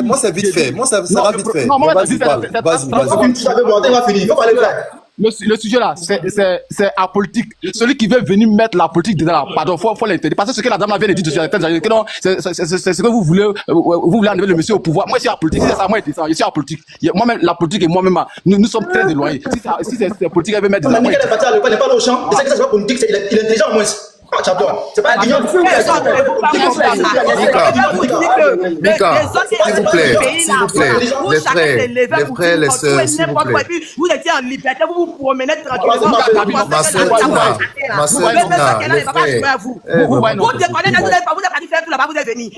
Moi, c'est vite fait. Moi, ça va vite fait. Non, moi, Vas-y, parle. Le sujet là, c'est apolitique. Celui qui veut venir mettre la politique dedans, pardon, faut l'interdire. Parce que ce que la dame vient de dire, que non, c'est ce que vous voulez enlever le monsieur au pouvoir. Moi, je suis apolitique, c'est ça, moi, je suis apolitique. Moi-même, la politique et moi-même, nous sommes très éloignés. Si c'est politique, elle veut mettre dedans. Nickel est parti à l'école, n'est pas au champ. Et c'est que ça, c'est pas politique, il est intelligent au moins. Champion. C'est pas Guignon. Mika, s'il vous plaît. Les frères, les sœurs, s'il vous plaît. Vous étiez en liberté, vous vous promenez tranquillement. Ma sœur Tina, les frères. Vous déconnez, vous êtes parti faire tout là-bas, vous êtes venu.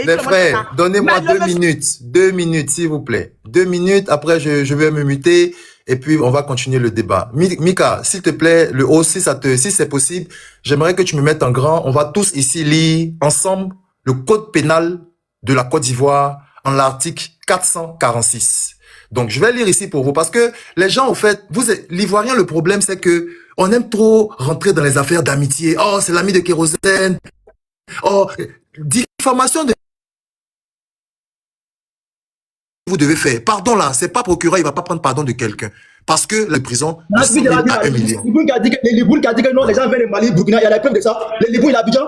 Les frères, donnez-moi 2 minutes. 2 minutes, s'il vous plaît. 2 minutes, après je vais me muter. Et puis, on va continuer le débat. Mika, s'il te plaît, le haut, si c'est possible, j'aimerais que tu me mettes en grand. On va tous ici lire ensemble le code pénal de la Côte d'Ivoire en l'article 446. Donc, je vais lire ici pour vous parce que les gens, au fait, l'Ivoirien, le problème, c'est que on aime trop rentrer dans les affaires d'amitié. Oh, c'est l'ami de Kérosène. Oh, diffamation de... Vous devez faire. Pardon là, c'est pas procureur, il va pas prendre pardon de quelqu'un. Parce que la prison, de 100 000 à 1 million. Les Liboun qui a dit que non, les gens viennent de Mali, Burkina, il y a la preuve de ça. Les Liboun, il a Abidjan.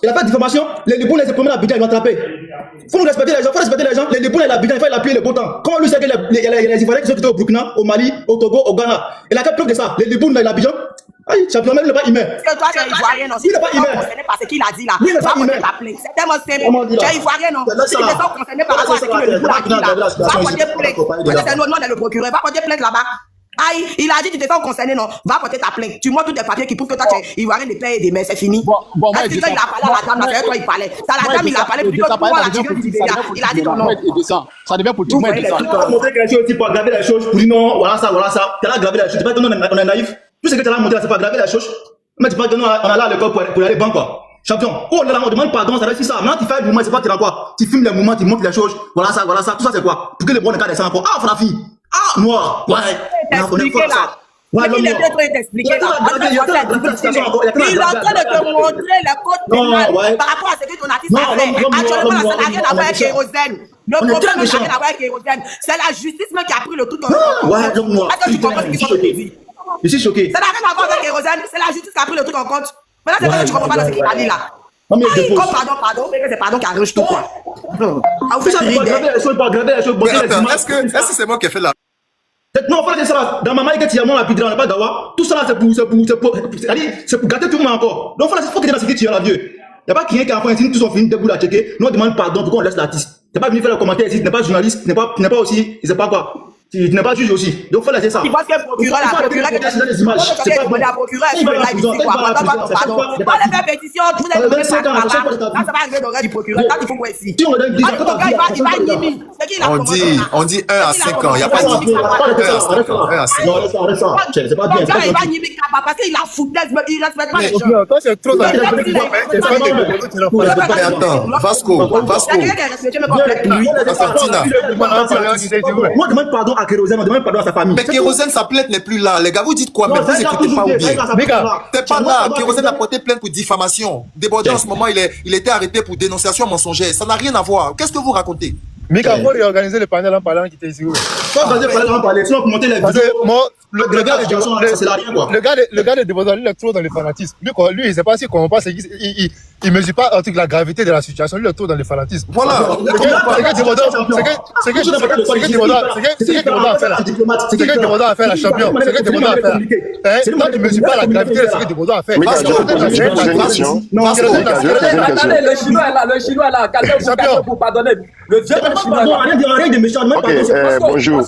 Il a pas de diffamation. Les Liboun, les premiers à Abidjan, ils vont attraper. Faut respecter les gens, Les Liboun, il a Abidjan, il faut appuyer le bon temps. Comment lui sait que les Ivoiriens qui sont au Burkina, au Mali, au Togo, au Ghana, il a quelle preuve de ça? Les Liboun, il a Abidjan. Aïe, champion, même il n'est pas humain. Parce que toi, tu es Ivoirien, non? Si tu es concerné par ce qu'il a dit là, tu vas porter ta plainte. C'est tellement simple. Tu es Ivoirien, non? Si tu es concerné par rapport à ce qu'il a dit là, va porter plainte. C'est le nom de le procureur. Va porter plainte là-bas. Aïe, il a dit tu te sens concerné, non? Va porter ta plainte. Tu montres tous tes papiers qui prouvent que toi, tu es Ivoirien de père et de mère. C'est fini. Bon, est-ce que quand il a parlé à la dame, c'est toi, il parlait. Ça, la dame, il a parlé plus que toi, la tigre du Libéria. Il a dit non, non. Ça devient politique. Tu vas montrer quelque chose pour aggraver les choses, pour dire non, voilà ça. Tu as aggravé les choses. Tu vas dire non, on est naïf. Tout ce que tu as montré là, c'est pas aggraver les choses. Mais tu vas dire non, on a là à l'école pour aller banque, quoi. Champion. Oh là là, on demande pardon, ça veut dire ça. Maintenant, tu fais le mouvement, c'est pas tu quoi. Tu filmes les mouvements, tu montres les choses. Voilà ça. Tout ça, c'est quoi? Pour que les bons ne descendent encore. Ah, Frafi. Ah, noir. Ouais. On est fort ça. Ouais, il est en train d'expliquer. Il est en train de te montrer le code pénal par rapport à ce que ton artiste a fait. Actuellement, ça n'a rien à voir avec Kérosène. Le problème n'a rien à voir avec Kérosène. C'est la justice même qui a pris le truc. Ouais, comme moi. Attends, tu comprends ce qu'ils sont dit. Je suis choqué. Ça n'a rien à voir avec Kérosène. C'est la justice qui a pris le truc en compte. Maintenant, c'est vrai que tu comprends pas dans ce qu'il a dit là. Pardon, mais c'est pardon qui arrange tout quoi. Est-ce que c'est moi qui ai fait la... Non, il faut ça. Dans ma maille, il y a mon lapidra, on n'a pas d'avoir. Tout ça là, c'est pour gâter tout le monde encore. Donc, il faut que tu aies dans ce que tu as là, vieux. Il n'y a pas quelqu'un qui a fait tous sont finis, debout à checker. Nous, on demande pardon pour qu'on laisse l'artiste. Tu n'es pas venu faire le commentaire ici, tu n'es pas journaliste, tu n'es pas aussi, je sais pas quoi. Tu n'es pas juge aussi. Donc, il faut laisser ça. Tu penses que le procureur, les images. C'est pas le procureur, il va live ici, quoi. Pardon. On va faire pétition, vous êtes là, ça va arriver dans le du procureur. Quand il faut quoi ici. Il va nimer. On dit 1 à 5 ans, il n'y a pas de 1 à 5 ans. C'est pas bien. Il va nimer parce qu'il a foutaise, il respecte pas les gens. Toi, c'est trop Attends, Vasco. Moi, je demande pardon à Kérosène, on demande pardon à sa famille. Mais Kérosène, sa plainte n'est plus là. Les gars, vous dites quoi? Mais vous écoutez pas ou bien? T'es pas là. Kérosène a porté plainte pour diffamation. Débordé en ce moment, il était arrêté pour dénonciation mensongère. Ça n'a rien à voir. Qu'est-ce que vous racontez? Mika, il faut réorganiser le panel en parlant qui était ici. Faut organiser le panel en parler, sinon pour monter les vidéos. Le gars de Débordé, il est trop dans le fanatisme. Lui, il ne sait pas si on passe. Il ne mesure pas la gravité de la situation. Lui, il est trop dans le fanatisme. Voilà. C'est que Débordé a fait la champion. C'est que Débordé a fait. Toi, tu ne mesures pas la gravité de ce que Débordé a fait. Le Chinois est là. Calmez-vous pour pardonner. Le vieux père chinois. Bonjour.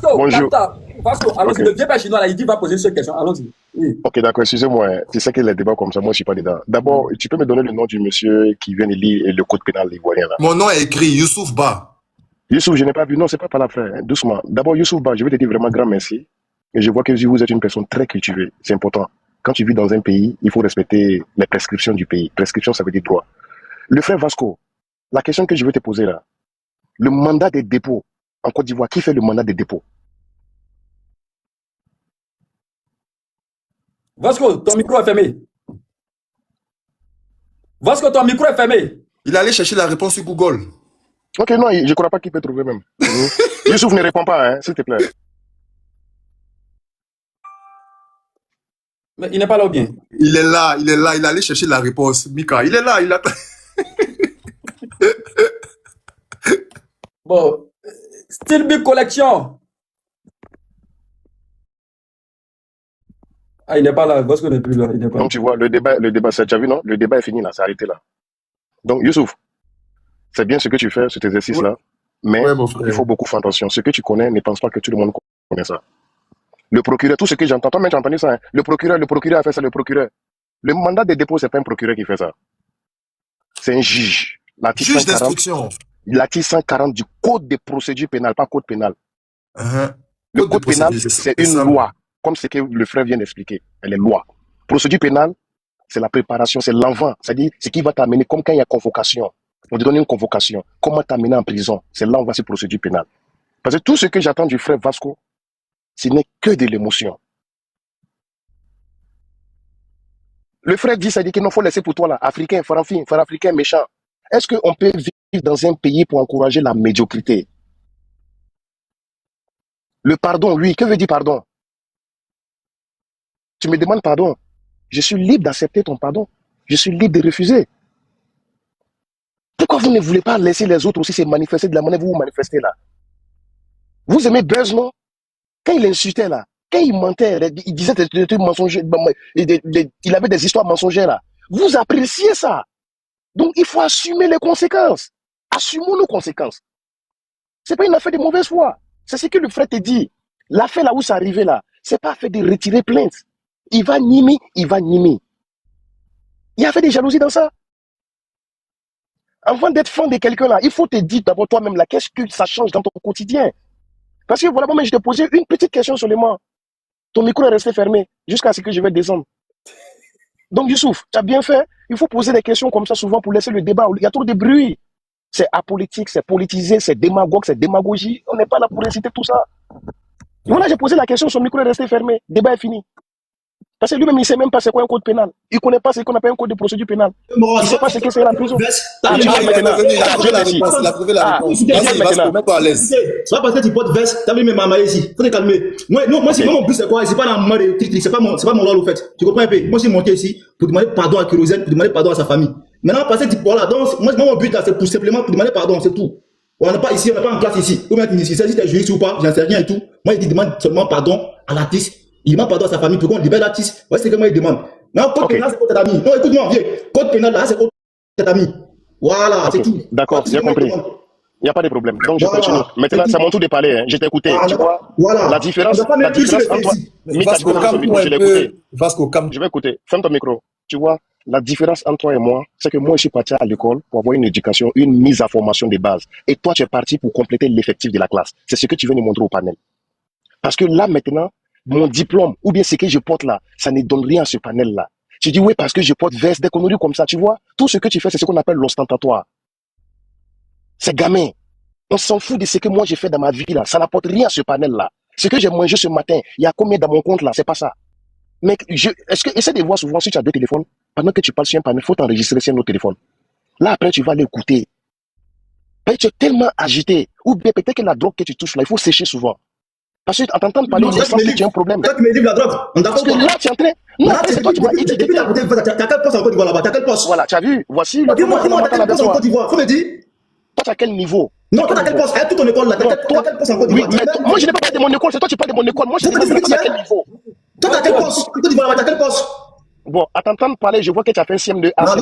Vasco, allons-y, le vieux père chinois là, il dit va poser une seule question. Allons-y. Oui. Ok, d'accord, excusez-moi. Tu sais que les débats comme ça, moi je suis pas dedans. D'abord, tu peux me donner le nom du monsieur qui vient de lire le code pénal ivoirien là? Mon nom est écrit Youssouf Ba. Youssouf, je n'ai pas vu. Non, c'est pas par la frère. Doucement. D'abord, Youssouf Ba, je vais te dire vraiment grand merci. Et je vois que vous êtes une personne très cultivée. C'est important. Quand tu vis dans un pays, il faut respecter les prescriptions du pays. Prescription, ça veut dire droit. Le frère Vasco, la question que je veux te poser là, le mandat des dépôts en Côte d'Ivoire, qui fait le mandat des dépôts? Vasco, ton micro est fermé. Vasco, ton micro est fermé. Il est allé chercher la réponse sur Google. Ok, non, je ne crois pas qu'il peut trouver même. Youssouf ne répond pas, hein, s'il te plaît. Mais il n'est pas là ou bien? Il est là, il est allé chercher la réponse. Mika, il est là, il attend. Bon, Style Big Collection. Ah, il n'est pas là. Bosco n'est plus là. Il n'est pas là. Donc, tu vois, le débat, tu as vu, non? Le débat est fini, là, c'est arrêté, là. Donc, Youssouf, c'est bien ce que tu fais, cet exercice-là, mais Ouais, mon frère. il faut beaucoup faire attention. Ce que tu connais, ne pense pas que tout le monde connaît ça. Le procureur, tout ce que j'entends, toi-même, tu as entendu ça, hein? Le procureur a fait ça, le procureur. Le mandat de dépôt, c'est pas un procureur qui fait ça. C'est un juge. L'article Juge 140, d'instruction. l'article 140 du Code de procédure pénale, pas Code pénal. Uh-huh. Le Code de Code pénal, procédure, c'est c'est une ça. loi, comme ce que le frère vient d'expliquer. Elle est loi. Procédure pénale, c'est la préparation, c'est l'envoi. C'est-à-dire, ce qui va t'amener, comme quand il y a convocation. On te donne une convocation. Comment t'amener en prison? C'est l'envoi, c'est procédure pénale. Parce que tout ce que j'attends du frère Vasco, ce n'est que de l'émotion. Le frère dit, ça dit qu'il faut laisser pour toi, là, africain, africain méchant. Est-ce qu'on peut vivre dans un pays pour encourager la médiocrité? Le pardon, lui, que veut dire pardon? Tu me demandes pardon. Je suis libre d'accepter ton pardon. Je suis libre de refuser. Pourquoi vous ne voulez pas laisser les autres aussi se manifester de la manière que vous vous manifestez là? Vous aimez Buzz, non? Quand il insultait là, quand il mentait, il disait des trucs mensongers, il avait des histoires mensongères là. Vous appréciez ça. Donc il faut assumer les conséquences. Assumons nos conséquences. C'est pas une affaire de mauvaise foi. C'est ce que le frère te dit. L'affaire là où c'est arrivé là, c'est pas affaire de retirer plainte. Il va nimer, il va nimer. Il y avait des jalousies dans ça. Avant d'être fan de quelqu'un là, il faut te dire d'abord toi-même là, qu'est-ce que ça change dans ton quotidien? Parce que voilà, moi je te posais une petite question seulement. Ton micro est resté fermé jusqu'à ce que je vais descendre. Donc Youssouf, tu as bien fait. Il faut poser des questions comme ça souvent pour laisser le débat. Il y a trop de bruit. C'est apolitique, c'est politisé, c'est démagogue, c'est démagogie. On n'est pas là pour inciter tout ça. Voilà, j'ai posé la question, son micro est resté fermé. Le débat est fini. Parce que lui-même, il ne sait même pas c'est quoi un code pénal. Il ne connaît pas ce qu'on appelle un code de procédure pénale. Il ne sait pas ce que c'est la prison. Il a trouvé la réponse. Vas-y, Vasco, mets-toi à l'aise. C'est pas parce que tu portes veste, t'as vu mes mamans ici. Faut te calmer. Moi, mon but, c'est quoi? C'est pas dans le de critique, c'est pas mon rôle, au fait. Tu comprends un peu? Moi, je suis monté ici pour demander pardon à Kérosène, pour demander pardon à sa famille. Maintenant, parce que voilà, donc, moi, mon but, là, c'est pour simplement pour demander pardon, c'est tout. On n'est pas ici, on n'est pas en classe ici. Ou bien, si t'es juriste ou pas, j'en sais rien et tout. Moi, il demande seulement pardon à l'artiste. Il demande pardon à sa famille pour qu'on libère l'artiste. Voici ce que moi, il demande. Non, code pénal, c'est contre ta amie. Non, écoute-moi, viens. Code pénal, là, c'est contre ta amie. Voilà, c'est tout. D'accord, j'ai compris. Il n'y a pas de problème. Donc, je continue. Maintenant, c'est mon tour de parler. Hein. Je t'ai écouté. Tu vois, la différence entre toi... Vasco, calme-toi un peu. Vasco, calme. Je vais écouter. Ferme ton micro. Tu vois, la différence entre toi et moi, c'est que moi, je suis parti à l'école pour avoir une éducation, une mise à formation de base. Et toi, tu es parti pour compléter l'effectif de la classe. C'est ce que tu viens de montrer au panel. Parce que là, maintenant, mon diplôme, ou bien ce que je porte là, ça ne donne rien à ce panel-là. Tu dis, oui, parce que je porte veste, des conneries comme ça, tu vois. Tout ce que tu fais, c'est ce qu'on appelle l'ostentatoire. C'est gamin. On s'en fout de ce que moi j'ai fait dans ma vie là. Ça n'apporte rien à ce panel-là. Ce que j'ai mangé ce matin, il y a combien dans mon compte là? C'est pas ça. Mec, essaie de voir souvent si tu as deux téléphones. Pendant que tu parles sur un panel, il faut t'enregistrer sur un autre téléphone. Là, après, tu vas l'écouter. Tu es tellement agité. Ou bien peut-être que la drogue que tu touches là, il faut sécher souvent. Parce que en t'entendant parler, il semble que tu as un problème. Toi, tu me livres la drogue. On Parce que là, tu es en train... Non, c'est toi qui m'as étiqueté. T'as quel poste en Côte d'Ivoire là-bas? T'as quel poste? Voilà, tu as vu. Voici le Dis-moi, t'as quel poste en Côte d'Ivoire? Faut me dire. Toi, tu as quel niveau? Non, toi, t'as quel poste? Toute ton école là. T'as quel poste en Côte Oui, d'Ivoire? mais moi, je n'ai pas parlé de mon école. C'est toi qui parles de mon école. Moi, je n'ai pas quel niveau. Toi, t'as quel poste? En Côte d'Ivoire là-bas, t'as quel poste? Bon, à t'entendre parler, je vois que tu as fait un CM2. Non, quand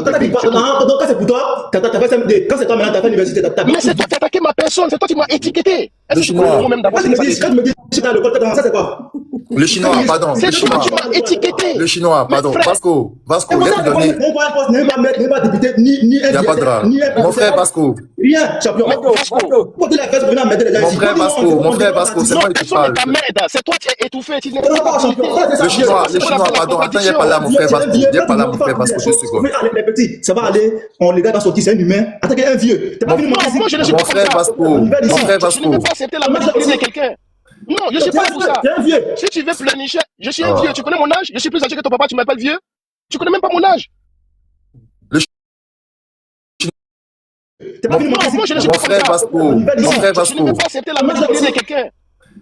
c'est pour toi, t'as fait CM2. Quand c'est toi maintenant, t'as fait l'université. Mais c'est toi qui as attaqué ma personne. C'est toi qui m'as étiqueté. Le chinois. Quand tu me dis, tu as le code, ça c'est quoi? Le chinois, pardon. C'est toi qui m'as étiqueté. Le chinois, pardon. Vasco, il a donné. N'est pas député, ni un. Il n'y a pas de drame. Mon frère Vasco. Rien, champion. Mon frère Vasco, c'est moi qui parle. C'est toi qui as étouffé. Le chinois, pardon. Attends, il n'y a pas là, mon frère Vasco. Il n'y a pas là, mon frère Vasco. 2 secondes. Les petits, ça va aller. On les gars dans sortie, c'est un humain. Attaquez un vieux. Moi, je ne suis pas Mon frère Vasco. Je ne peux pas accepter la majorité de quelqu'un. Non, je ne suis pas pour ça. Si tu veux pleurnicher, je suis un vieux. Tu connais mon âge? Je suis plus âgé que ton papa, tu m'appelles vieux? Tu connais même pas mon âge. T'es pas venu Non, moi, je ne suis Mon pas frère comme ça. Vasco, mon frère Je ne vais Vasco. pas accepter la maladie de quelqu'un.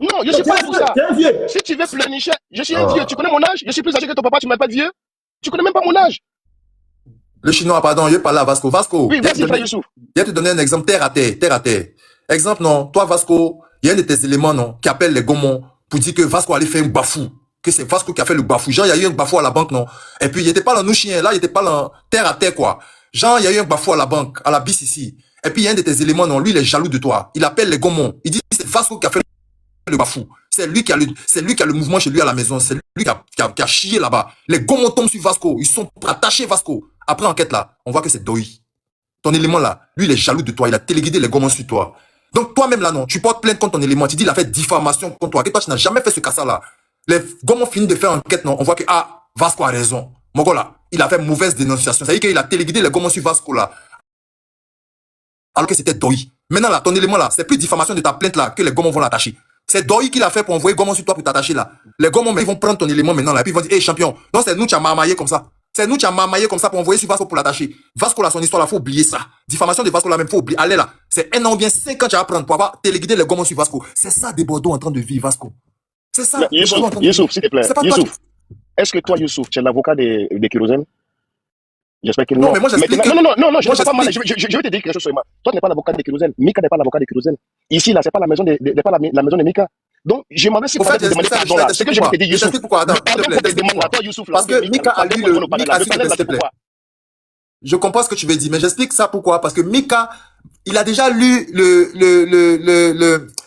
Non, je ne suis pas pour ça. T'es un vieux. Si tu veux pleurnicher, je suis un Ah. vieux. Tu connais mon âge? Je suis plus âgé que ton papa, tu m'appelles vieux? Tu connais même pas mon âge? Le chinois, pardon, je parle à Vasco. Vasco, Oui, vas-y, frère Youssouf. je vais te donner un exemple terre à terre, terre à terre. Exemple, non, toi, Vasco, il y a un de tes éléments, non, qui appelle les Gaumont pour dire que Vasco allait faire un bafou. Que c'est Vasco qui a fait le bafou. Genre, il y a eu un bafou à la banque, non. Et puis, il était pas dans nous chiens, là, il était pas dans terre à terre, quoi. Genre, il y a eu un bafou à la banque, à la BCC. Et puis, il y a un de tes éléments, non, lui, il est jaloux de toi. Il appelle les Gaumont. Il dit, c'est Vasco qui a fait le bafou. C'est lui qui a le mouvement chez lui à la maison. C'est lui qui a chié là-bas. Les Gaumont tombent sur Vasco. Ils sont attachés Vasco. Après enquête là, on voit que c'est Doi. Ton élément là, lui il est jaloux de toi. Il a téléguidé les Gaumont sur toi. Donc toi-même là non, tu portes plainte contre ton élément. Tu dis il a fait diffamation contre toi. Que toi tu n'as jamais fait ce cas là. Les Gaumont finissent de faire enquête non. On voit que Vasco a raison. Mon gars là, il a fait mauvaise dénonciation. Ça veut dire qu'il a téléguidé les Gaumont sur Vasco là. Alors que c'était Doi. Maintenant là, ton élément là, c'est plus diffamation de ta plainte là que les Gaumont vont l'attacher. C'est Doi qui l'a fait pour envoyer Gaumont sur toi pour t'attacher là. Les Gaumont, mais ils vont prendre ton élément maintenant là. Et puis ils vont dire, hey champion, non, c'est nous qui avons marmaillé comme ça. C'est nous qui avons marmaillé comme ça pour envoyer sur Vasco pour l'attacher. Vasco là, son histoire là, faut oublier ça. Diffamation de Vasco là même, faut oublier. Allez là. C'est 1 an ou bien 5 ans que tu vas prendre pour avoir téléguidé les Gaumont sur Vasco. C'est ça des Bordeaux en train de vivre, Vasco. C'est ça. des Bordeaux en train de Youssouf, vivre. s'il te plaît. C'est pas toi Youssouf, est-ce que toi, Youssouf, tu es l'avocat des Kérosène? J'espère que Non, non. mais moi, j'explique que- Non, je ne moi, sais pas mal. j'explique. Je vais te dire quelque chose seulement. Toi, tu n'es pas l'avocat des Kérosène. Mika n'est pas l'avocat des Kérosène. Ici, là, c'est pas la maison n'est pas la maison de Mika. Donc, je m'en vais si Au pour fait, te demander pardon là. Ce que je vais te dire, je Youssouf. t'explique pourquoi. Attends, Le pardon s'il te plaît, qu'on te demande là, toi, Youssouf, là. Parce que Mika a lu le, Mika, s'il te plaît, s'il te plaît. Je comprends ce que tu veux dire, mais j'explique ça pourquoi. Parce que Mika, il a déjà lu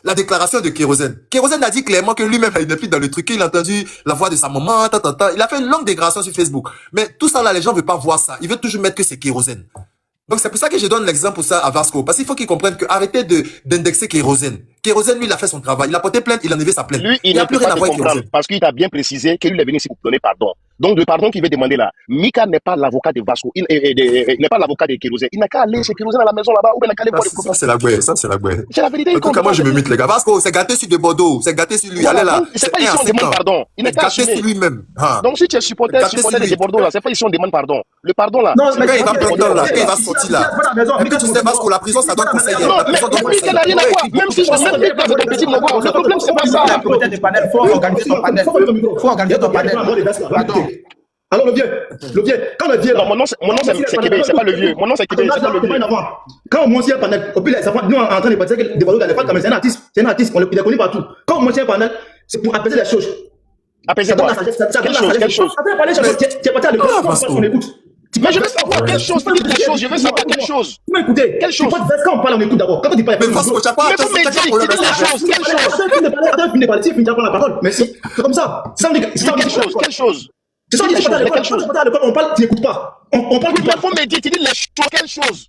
la déclaration de Kérosène. Kérosène a dit clairement que lui-même, il n'est plus dans le truc. Il a entendu la voix de sa maman, Il a fait une longue déclaration sur Facebook. Mais tout ça là, les gens ne veulent pas voir ça. Ils veulent toujours mettre que c'est Kérosène. Donc c'est pour ça que je donne l'exemple pour ça à Vasco. Parce qu'il faut qu'il comprenne que arrêtez d'indexer Kérosène. Kérosène, lui, il a fait son travail. Il a porté plainte, il a enlevé sa plainte. Lui, il n'y a ne plus peut rien pas à te voir avec comprendre Kérosène. parce qu'il t'a bien précisé que lui est venu ici pour te donner pardon. Donc, le pardon qu'il veut demander là, Mika n'est pas l'avocat de Vasco, il n'est pas l'avocat de Kérosène. Il n'a qu'à aller chez Kérosène à la maison là-bas ou bien il n'a qu'à aller voir les Ça, c'est la gueule. Ça, c'est la gueule. C'est la vérité. En tout cas, moi, je me mute, les gars. Vasco, c'est gâté sur de Bordeaux. C'est gâté sur lui. Voilà, Allez là. donc, c'est pas ici on demande pardon. Il n'est C'est qu'à gâté assumer. sur lui-même. Ah. Donc, si tu es supporter Gâté sur de lui. Bordeaux là, c'est pas ici on demande pardon. Le pardon là. Non, c'est mais pas il va ici on prendre demande là, pardon. il va sortir là. Et puis, tu sais, Vasco, la prison, ça donne conseil. Non, La mais prison donne Mika n'a rien à voir. Même si je sais Mika de ton petit Mogo, le problème c'est pas ça. La comité de panel, faut organiser ton panel. Faut organiser ton panel. Pardon. Alors le vieux, quand le vieux là, Non, mon nom c'est Kébé, c'est pas le vieux. Mon nom c'est Kébé, c'est pas le vieux. Quand on monte un panel, au pire, ça fait nous en train de partir que des valeurs dans les femmes, c'est un artiste, il est connu partout. Quand on monte un panel, c'est pour apaiser les choses. Apaiser quoi? Quelle chose? Après parler, tu es parti à l'école, on écoute. Mais je veux savoir quelle chose, dis quelle chose, je veux savoir quelle chose. Tu m'as écouté. Quelle chose? Quand on parle, on écoute d'abord. Quand on dit pas, Mais Vasco, tu as pas, Mais faut me dire, dis quelle chose, quelle chose? Attends, finis de parler la parole. Merci. C'est comme ça. Dis quelle chose, quelle chose? C'est ça, Quelle chose, quelle chose? on parle, tu n'écoutes pas. On parle. Il faut me dire, tu dis les choses, quelle chose?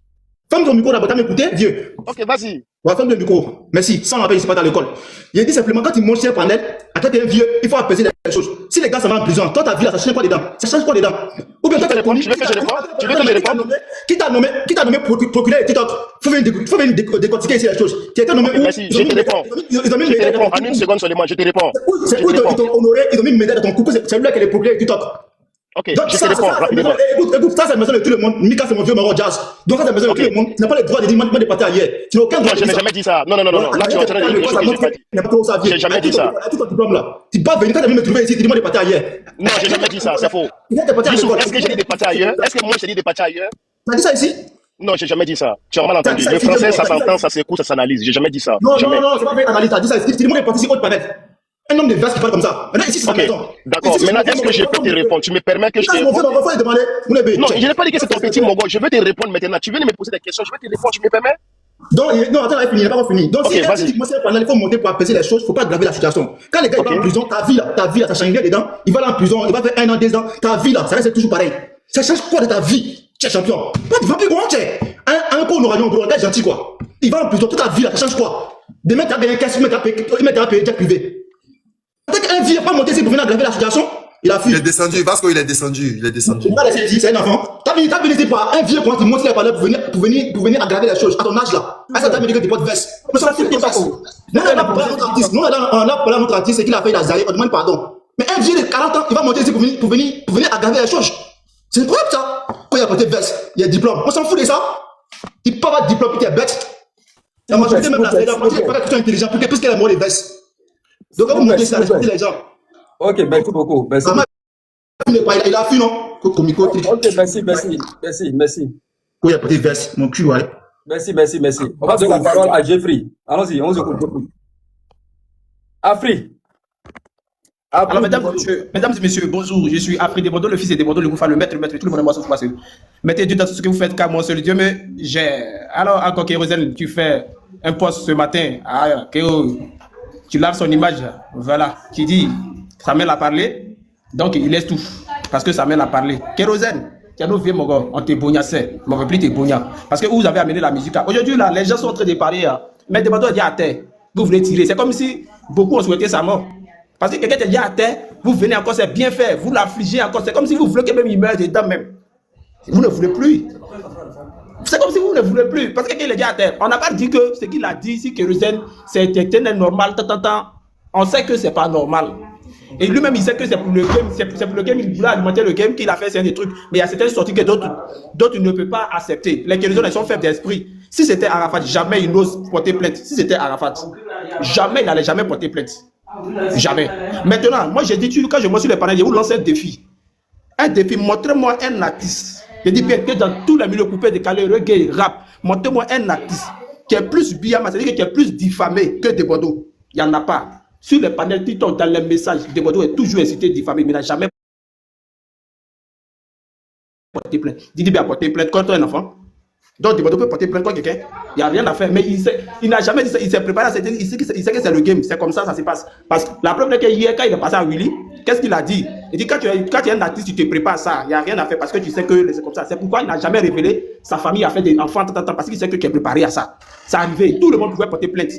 Ferme ton micro d'abord, t'as m'écouté, vieux. Ok, vas-y. On va fermer le micro. Merci. Sans rappel, ici, pas à l'école. Il a dit simplement, quand tu montes sur un panel, à toi, t'es un vieux, il faut apaiser les choses. Si les gars, ça va en prison, toi, ta vie, là, ça change quoi dedans? Ça change quoi dedans? Ou bien toi, t'as Tu veux que je réponde? Tu veux que je réponde? Qui t'a nommé procureur et TikTok? Faut venir décortiquer ici les choses. Tu as été nommé où? Merci, je te réponds. Ils ont mis Je une te médaille réponds dans en une seconde seulement, je te réponds. C'est où ils t'ont honoré, ils ont mis une médaille dans ton couple, c'est lui qui est le procureur et TikTok. Ok, je te réponds rapidement. Écoute, ça c'est la maison de tout le monde. Mika c'est mon vieux Maro Jazz. Donc ça c'est la maison de tout le monde. Tu n'as pas le droit de dire moi de partir ailleurs. Tu n'as aucun droit Non, je n'ai jamais dit ça. Non. Là, tu es en train de dire quelque chose que je n'ai pas dit. J'ai jamais dit ça. Tout ton diplôme là. Tu ne peux pas venir quand tu me trouver ici, tu dis moi de partir ailleurs. Non, j'ai jamais dit ça, c'est faux. Youssouf, est-ce que j'ai dit de partir ailleurs? Est-ce que moi j'ai dit de partir ailleurs? Tu as dit ça ici? Non, j'ai jamais dit ça. Tu as mal entendu. Le français, ça s'entend, ça s'écoute, ça s'analyse. J'ai jamais dit ça. Non, Jamais. c'est pas fait analyse. Tu as dit ça ici. Tu dis moi de partir sur autre planète. Un homme de vase qui parle comme ça. Maintenant ici c'est sa Ok, maison. d'accord. Maintenant, est-ce que je peux te répondre? Tu me permets que je te réponde? Non, je n'ai pas dit que c'est ton petit Mogo. Je veux te répondre maintenant. Tu veux me poser des questions. Je vais te répondre. Tu me permets? Donc, non, attends, il n'est pas fini. Donc, Ok, si vas-y. tu commences à parler, il faut monter pour apaiser les choses, il ne faut pas aggraver la situation. Quand les gars ils vont en prison, ta vie là, ça change rien dedans. Il va aller en prison, il va faire 1 an, 2 ans. Ta vie là, ça reste toujours pareil. Ça change quoi de ta vie? Tu es champion. Pas de vampire, comment tu es? Un coup, on aura eu un gros gars gentil, quoi. Il va en prison, toute ta vie là, ça change quoi? Demain, tu as gagné 15 000, il met à payer jet privé. Peut-être qu'un vieux pas monter ici pour venir aggraver la situation. Il a fui. Il est descendu. Vasco, il est descendu. Il est descendu. Tu vas laisser dire, c'est un enfant. T'as venu ici par un vieux quand tu montes les palais pour venir aggraver les choses à ton âge là. À ça, t'as mis que tu portes veste. Mais ça va finir comme ça. Nous, on a parlé à notre artiste. Nous, on a parlé à notre artiste, c'est qu'il a fait la zaïe, on demande pardon. Mais un vieux de 40 ans, il va monter ici pour venir aggraver les choses. C'est une problème ça. Quand il a porté veste, il y a diplôme. On s'en fout de ça. Il peut avoir diplôme, puis tu es bête. La majorité, même la série, il faut que tu sois intelligent, plus qu'elle a moins les vestes. Donc, quand vous montez ça, respectez les gens. Ok, merci beaucoup. Merci. Il a fui, non? Comico, Ok, merci. oui, il a pas des vestes, mon cul, ouais. Merci. On va donner la parole à Jeffrey. Allons-y, on se écoute. Afri. Alors, mesdames et messieurs, bonjour. Je suis Afri de Bordeaux, le fils de Bordeaux, le Gouffre, le maître, tout le monde est moi, sauf moi seul. Mettez Dieu dans tout ce que vous faites, car moi seul Dieu j'ai. Alors, encore Kérosène, tu fais un post ce matin. Ah, tu laves son image. Voilà. Tu dis, Samuel a parlé. Donc, il laisse tout. Parce que Samuel a parlé. Kérosène, tu as nos vieux, mon gars. On te bognassait. On ne veut plus te bogna. Parce que vous avez amené la musique. Aujourd'hui, là, les gens sont en train de parler. Mais Bordeaux est déjà à terre. Vous voulez tirer. C'est comme si beaucoup ont souhaité sa mort. Parce que quelqu'un est déjà à terre, vous venez encore, c'est bien fait, vous l'affligez encore. C'est comme si vous voulez que même il meure dedans même. Vous ne voulez plus. C'est comme si vous ne voulez plus. Parce que quelqu'un est déjà à terre. On n'a pas dit que ce qu'il a dit, si Kérosène, c'était normal, on sait que c'est pas normal. Et lui-même, il sait que c'est pour le game, c'est pour le game, il voulait alimenter le game qu'il a fait, c'est un des trucs. Mais il y a certaines sorties que d'autres ne peuvent pas accepter. Les Kérosènes, ils sont faibles d'esprit. Si c'était Arafat, jamais il n'ose porter plainte. Si c'était Arafat, jamais il n'allait jamais porter plainte. Jamais. Maintenant, moi j'ai dit, quand je me suis les panels, je vous lance un défi. Un défi, montrez-moi un artiste. Je dis bien que dans tous les milieux coupés, décalés, reggae, rap, montrez-moi un artiste qui est plus biyama, c'est-à-dire qui est plus diffamé que de Bordeaux. Il n'y en a pas. Sur les panels TikTok, dans les messages, de Bordeaux est toujours incité, diffamé, mais il n'a jamais porté plainte. Didi a porté plainte contre un enfant. Donc, Bordeaux peut porter plainte contre quelqu'un. Il n'y a rien à faire. Mais il n'a jamais dit ça. Il s'est préparé. Il sait que c'est le game. C'est comme ça se passe. Parce que la preuve est que hier, quand il est passé à Willy, qu'est-ce qu'il a dit? Il dit quand tu es un artiste, tu te prépares ça. Il n'y a rien à faire parce que tu sais que c'est comme ça. C'est pourquoi il n'a jamais révélé sa famille a fait des enfants, parce qu'il sait que tu es préparé à ça. C'est arrivé. Tout le monde pouvait porter plainte.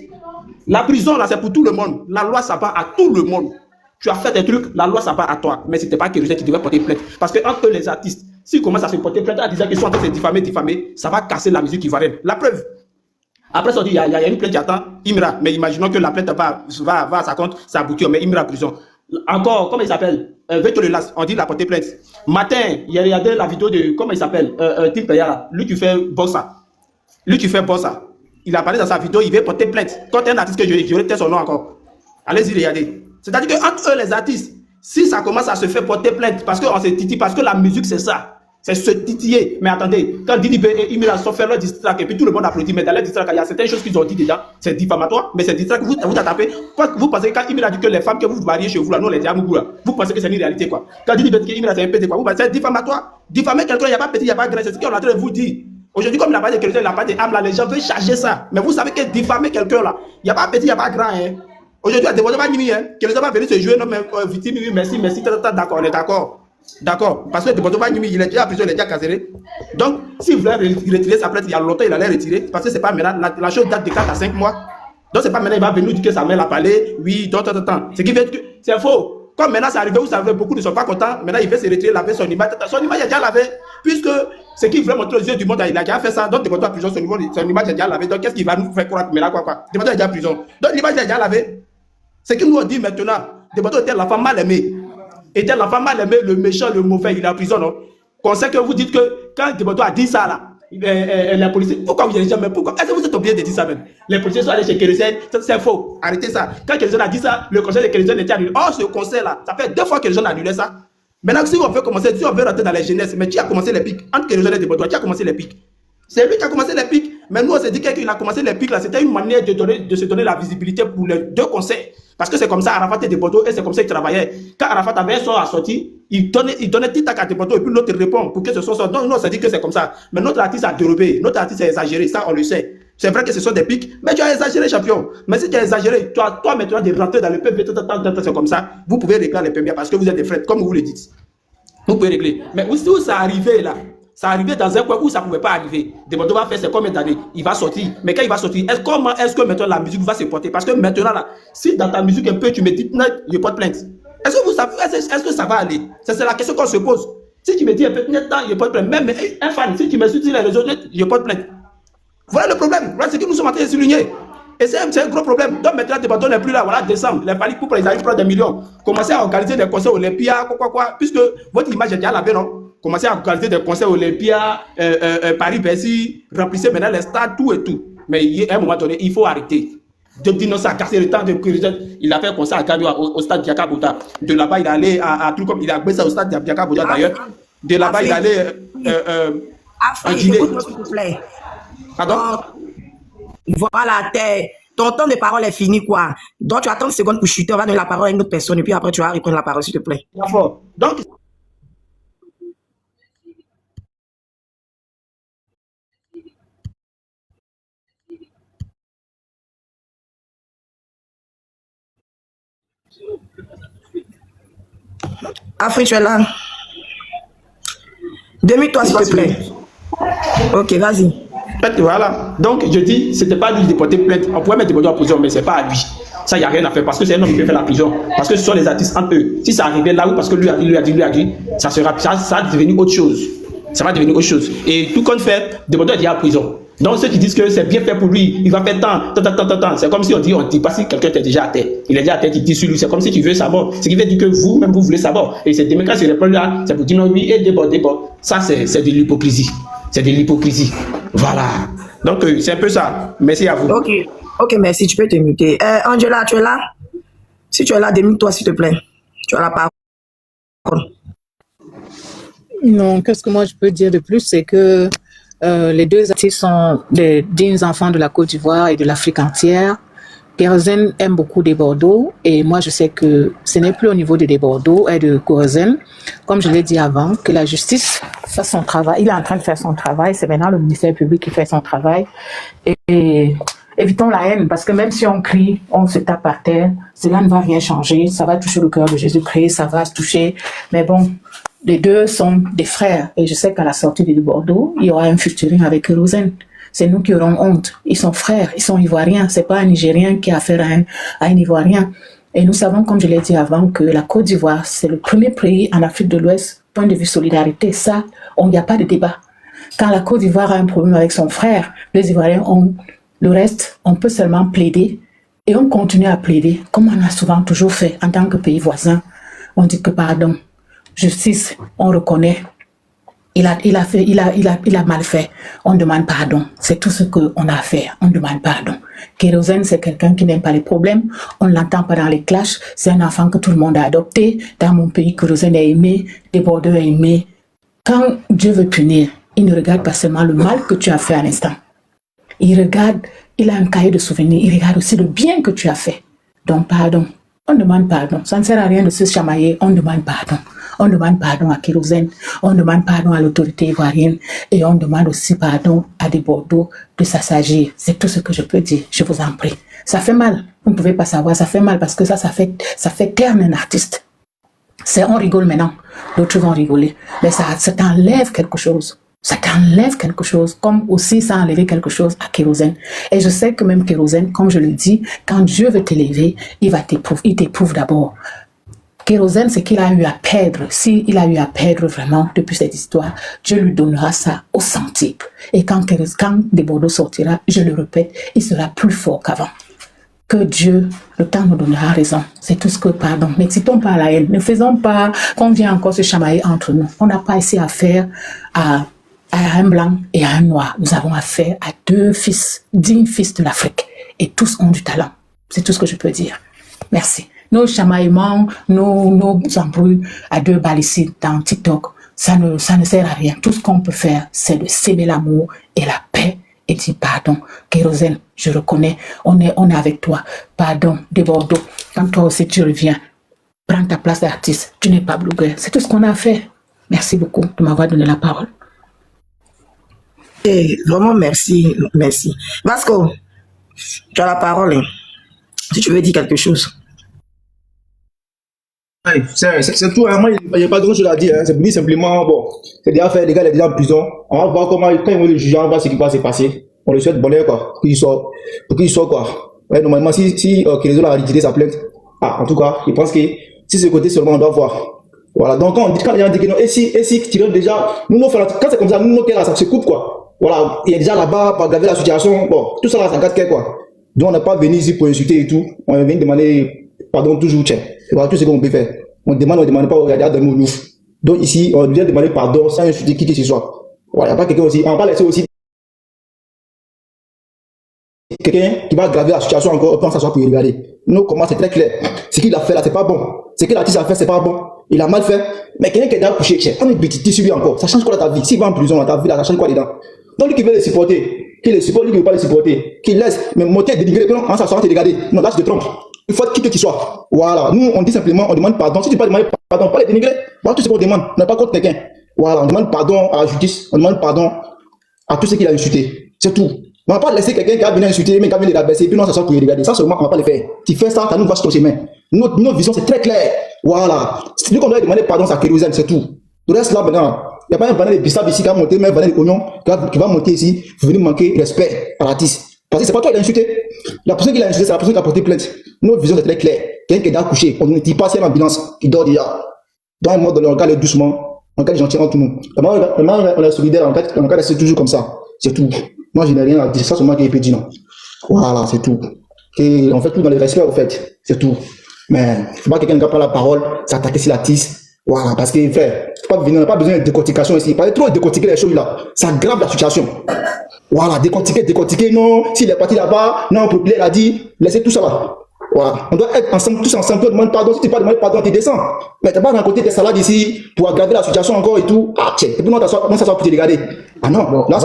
La prison, là, c'est pour tout le monde. La loi, ça va à tout le monde. Tu as fait des trucs, la loi, ça va à toi. Mais ce n'était pas Kérosène qui devait porter plainte. Parce que entre les artistes, s'ils commencent à se porter plainte en disant qu'ils sont en train de se diffamer, ça va casser la musique ivoirienne. La preuve. Après, il y a une plainte qui attend Imra. Mais imaginons que la plainte va à sa compte, ça aboutit, mais Imra en prison. Encore, comment il s'appelle? Veto le Las, on dit la porter plainte. Matin, il a regardé la vidéo de, comment il s'appelle? Tim Payara. Lui qui fait Bossa. Il a parlé dans sa vidéo, il veut porter plainte. Quand un artiste que je retire son nom encore. Allez-y, regardez. C'est-à-dire qu'entre eux, les artistes, si ça commence à se faire porter plainte, parce qu'on se titille, parce que la musique, c'est ça. C'est se titiller. Mais attendez, quand Didi B et Imira sont fait leur distract, et puis tout le monde applaudit, mais dans leur distract, il y a certaines choses qu'ils ont dit dedans, c'est diffamatoire, mais c'est distract, vous tapez. Vous pensez que quand Imira dit que les femmes que vous mariez chez vous, là, nous, les diamougou, là, vous pensez que c'est une réalité, quoi. Quand Didi B et Imira, c'est un pété, quoi. Vous pensez que c'est diffamatoire. Diffamer quelqu'un, il n'y a pas petit, il n'y a pas grand, c'est ce qu'on est en train de vous dire. Aujourd'hui, comme il n'a pas de quelqu'un, il n'a pas d'âme, là, les gens veulent charger ça. Mais vous savez que diffamer quelqu'un, là, il n'y a pas petit, il n'y a pas grand, hein. Aujourd'hui, à Bordeaux, que les gens vont venir se jouer, non, mais victime, oui, merci, d'accord, on est d'accord. D'accord. Parce que Bordeaux, il est déjà en prison, il est déjà casé. Donc, si vous voulez retirer sa plainte, il y a longtemps, il allait retirer. Parce que c'est pas maintenant, la chose date de 4 à 5 mois. Donc, c'est pas maintenant, il va venir dire que sa mère l'a parlé. Oui, tant. Ce qui fait que c'est faux. Comme maintenant, c'est arrivé, vous savez, beaucoup ne sont pas contents. Maintenant, il veut se retirer, laver son image. Son image est déjà lavée. Puisque ce qu'il voulait montrer aux yeux du monde, il a déjà fait ça. Donc, Bordeaux en prison, son image est déjà lavée. Donc, qu'est-ce qu'il va nous faire croire maintenant, quoi? Bordeaux est déjà en prison. Donc, l'image est déjà lavée. Ce qu'il nous dit maintenant, Bordeaux était l'enfant mal aimé. Était l'enfant mal aimé, le méchant, le mauvais, il est en prison, non? Qu'on sait que vous dites que quand Bordeaux a dit ça, là, les policiers, pourquoi vous n'avez jamais, pourquoi? Est-ce que vous êtes obligé de dire ça même? Les policiers sont allés chez Kérosène, c'est faux, arrêtez ça. Quand Kérosène a dit ça, le conseil de Kérosène était annulé. Oh, ce conseil-là, ça fait 2 fois que Kérosène a annulé ça. Maintenant, si on veut commencer, si on veut rentrer dans les jeunesses, mais qui a commencé les pics? Entre Kérosène et Bordeaux, qui a commencé les pics? C'est lui qui a commencé les pics. Mais nous, on s'est dit qu'il a commencé les pics là. C'était une manière de se donner la visibilité pour les 2 conseils. Parce que c'est comme ça, Arafat était de Bordeaux et c'est comme ça qu'il travaillait. Quand Arafat avait un son à sortir, il donnait petit à Bordeaux et puis l'autre répond pour que ce son sorte. Donc nous, on s'est dit que c'est comme ça. Mais notre artiste a dérobé, notre artiste a exagéré, ça on le sait. C'est vrai que ce sont des pics, mais tu as exagéré, champion. Mais si tu as exagéré, toi maintenant de rentrer dans le PMB, c'est comme ça. Vous pouvez régler les PMB parce que vous êtes des frères, comme vous le dites. Vous pouvez régler. Mais où ça arrivé là? Ça arrivait dans un coin où ça ne pouvait pas arriver. Bordeaux va faire c'est combien d'années? Il va sortir. Mais quand il va sortir, comment est-ce que maintenant la musique va se porter? Parce que maintenant là, si dans ta musique un peu tu me dis, non, il n'y a pas de plainte. Est-ce que vous savez, est-ce que ça va aller? C'est la question qu'on se pose. Si tu me dis un peu, il n'y a pas de plainte. Même un fan, si tu me suis sur les réseaux, il n'y a pas de plainte. Voilà le problème. Voilà ce que nous sommes en train de souligner. Et c'est un gros problème. Donc maintenant, Bordeaux n'est plus là. Voilà, décembre. Les Palais pour les amis prendre des millions. Commencez à organiser des concerts Olympia, quoi. Puisque votre image est déjà lavée, non? commencez à organiser des concerts Olympia, Paris-Bercy, remplissez maintenant les stades, tout et tout. Mais à un moment donné, il faut arrêter. Diop dit non, ça a cassé le temps de il a fait un concert à Kadoua, au stade Biaka Bouta. De là-bas, il est allé à tout comme il a fait ça au stade Biaka Bouta d'ailleurs. De là-bas, il est allé en Guinée. Écoute-moi, s'il te plaît. Pardon? Voilà, ton temps de parole est fini, quoi. Donc, tu attends une seconde pour chuter, on va donner la parole à une autre personne, et puis après, tu vas reprendre la parole, s'il te plaît. D'accord. Donc, Afrique, tu es là. Demi-toi, s'il te plaît. Ok, vas-y. voilà. Donc, je dis, c'était pas lui de porter plainte. On pourrait mettre des en prison, mais c'est pas à lui. Ça, il n'y a rien à faire parce que c'est un homme qui peut faire la prison. Parce que ce sont les artistes entre eux. Si ça arrivait là où, parce que lui a dit, ça va devenir autre chose. Ça va devenir autre chose. Et tout compte fait, Dembodo est en prison. Donc, ceux qui disent que c'est bien fait pour lui, il va faire tant. C'est comme si on dit pas si quelqu'un était déjà à terre. Il est déjà à terre, il dit sur lui. C'est comme si tu veux sa mort. Ce qui veut dire que vous-même, vous voulez sa mort. Et ces démocrates sur les plans là, c'est pour dire non, oui, et débord. Ça, c'est de l'hypocrisie. C'est de l'hypocrisie. Voilà. Donc, c'est un peu ça. Merci à vous. Ok, merci. Tu peux te muter. Angela, tu es là? Si tu es là, démute-toi, s'il te plaît. Tu as la parole. Non, qu'est-ce que moi je peux dire de plus, c'est que les deux artistes sont des dignes enfants de la Côte d'Ivoire et de l'Afrique entière. Kérosène aime beaucoup des Bordeaux et moi je sais que ce n'est plus au niveau de des Bordeaux et de Kérosène, comme je l'ai dit avant, que la justice fasse son travail. Il est en train de faire son travail, c'est maintenant le ministère public qui fait son travail. Et évitons la haine, parce que même si on crie, on se tape par terre, cela ne va rien changer, ça va toucher le cœur de Jésus-Christ, ça va se toucher, mais bon, les deux sont des frères, et je sais qu'à la sortie de Bordeaux, il y aura un featuring avec Kérosène. C'est nous qui aurons honte. Ils sont frères, ils sont ivoiriens, c'est pas un Nigérien qui a affaire à un Ivoirien. Et nous savons, comme je l'ai dit avant, que la Côte d'Ivoire, c'est le premier pays en Afrique de l'Ouest, point de vue solidarité, ça, il n'y a pas de débat. Quand la Côte d'Ivoire a un problème avec son frère, les Ivoiriens ont le reste, on peut seulement plaider et on continue à plaider comme on a souvent toujours fait en tant que pays voisin. On dit que pardon, justice, on reconnaît, il a mal fait, on demande pardon. C'est tout ce qu'on a à faire, on demande pardon. Kérosène, c'est quelqu'un qui n'aime pas les problèmes, on ne l'entend pas dans les clashs, c'est un enfant que tout le monde a adopté. Dans mon pays, Kérosène est aimé, des Bordeaux est aimé. Quand Dieu veut punir, il ne regarde pas seulement le mal que tu as fait à l'instant. Il regarde, il a un cahier de souvenirs, il regarde aussi le bien que tu as fait. Donc, pardon. On demande pardon. Ça ne sert à rien de se chamailler, on demande pardon. On demande pardon à Kérosène, on demande pardon à l'autorité ivoirienne et on demande aussi pardon à des Bordeaux de s'assagir. C'est tout ce que je peux dire, je vous en prie. Ça fait mal, vous ne pouvez pas savoir, ça fait mal parce que ça fait terne un artiste. On rigole maintenant, d'autres vont rigoler, mais ça t'enlève quelque chose. Ça t'enlève quelque chose, comme aussi ça a enlevé quelque chose à Kérosène. Et je sais que même Kérosène, comme je le dis, quand Dieu veut t'élever, il t'éprouve d'abord. Kérosène, ce qu'il a eu à perdre, s'il a eu à perdre vraiment depuis cette histoire, Dieu lui donnera ça au centuple. Et quand des Bordeaux sortira, je le répète, il sera plus fort qu'avant. Que Dieu, le temps nous donnera raison. C'est tout ce que, pardon, n'excitons pas la haine. Ne faisons pas qu'on vienne encore se chamailler entre nous. On n'a pas ici affaire à un blanc et à un noir. Nous avons affaire à deux fils, dignes fils de l'Afrique. Et tous ont du talent. C'est tout ce que je peux dire. Merci. Nos chamaillements, nos embrouilles à deux balles ici dans TikTok, ça ne sert à rien. Tout ce qu'on peut faire, c'est de s'aimer l'amour et la paix et dire pardon. Kérosène, je reconnais, on est avec toi. Pardon, des Bordeaux. Quand toi aussi tu reviens, prends ta place d'artiste. Tu n'es pas blogueur. C'est tout ce qu'on a fait. Merci beaucoup de m'avoir donné la parole. Vraiment, merci. Vasco, tu as la parole. Hein. Si tu veux dire quelque chose. Ouais, c'est tout, hein. Moi, il n'y a pas grand chose à dire. Hein. C'est pour dire simplement, bon, c'est déjà fait, les gars, il est déjà en prison. On va voir comment, quand ils vont le juger, on va voir ce qui va se passer. On lui souhaite bonheur, quoi, pour qu'il sort, quoi. Ouais, normalement, si Kérosène a retiré sa plainte, en tout cas, je pense que si ce côté seulement, on doit voir. Voilà, donc quand les gens disent que non, et si Kérosène déjà, quand c'est comme ça, nous, nos cœurs, ça se coupe, quoi. Voilà, il y a déjà là-bas, pour aggraver la situation, bon, tout ça là, c'est en 4 cas, quoi. Donc, on n'est pas venu ici pour insulter et tout. On est venu demander pardon toujours, tiens. C'est pas tout ce qu'on peut faire. On demande pas, regardez, à demander au ouf. Donc ici, on vient demander pardon sans insulter qui que ce soit. Voilà, il n'y a pas quelqu'un aussi. On va laisser aussi quelqu'un qui va aggraver la situation encore, on s'asseoir pour y regarder. Nous, comment c'est très clair. Ce qu'il a fait là, c'est pas bon. Ce que l'artiste a fait, c'est pas bon. Il a mal fait. Mais quelqu'un qui est déjà couché, on est petit sur lui encore. Ça change quoi dans ta vie? S'il va en prison dans ta vie, là, ça change quoi dedans? Donc lui qui veut les supporter, qui les supporte, lui qui ne veut pas les supporter, qui laisse, mais monter, dénigrer, que l'on commence à s'asseoir, te regarder. Non, là, je te trompe. Il faut qui que tu sois. Voilà. Nous, on dit simplement, on demande pardon. Si tu ne peux pas demander pardon, pas les dénigrer. Voilà tout ce qu'on demande. On n'est pas contre quelqu'un. Voilà. On demande pardon à la justice. On demande pardon à tout ce qu'il a insulté. C'est tout. On ne va pas laisser quelqu'un qui a venu insulter, mais qui a venu les rabaisser, puis non, ça sort pour les regarder. Ça seulement, on ne va pas le faire. Tu fais ça, tu nous vas sur ton chemin. Notre vision, c'est très clair. Voilà. C'est lui qu'on doit demander pardon à Kérosène, c'est tout. Le reste là, maintenant, il n'y a pas un banane de bissap ici qui va monter, mais un banane d'oignon qui va monter ici, venir manquer respect à l'artiste. Parce que c'est pas toi qui l'as insulté. La personne qui l'a insulté, c'est la personne qui a porté plainte. Notre vision, c'est très clair. Quelqu'un qui est déjà couché, on ne dit pas s'il y a une ambulance qui dort déjà. Dans un mode, on regarde doucement, on regarde gentiment tout le monde. On est solidaire, on reste toujours comme ça. C'est tout. Moi, je n'ai rien à dire. Ça, c'est moi qui ai dit non. Voilà, c'est tout. Et on fait tout dans le respect, au fait. C'est tout. Mais il ne faut pas que quelqu'un qui prend la parole, s'attaquer sur l'artiste. Voilà, parce que, frère, on n'a pas besoin de décortication ici. Parce que trop décortiquer les choses là, ça aggrave la situation. Voilà, décortiquer, non. S'il est parti là-bas, non, il a dit, laissez tout ça là. Voilà, on doit être ensemble, tous ensemble, on demande pardon. Si tu n'as pas demandé pardon, tu descends. Mais tu n'as pas rencontré tes salades ici pour aggraver la situation encore et tout. Ah, tiens, et puis non, ça soit pour te regarder. Ah non, là,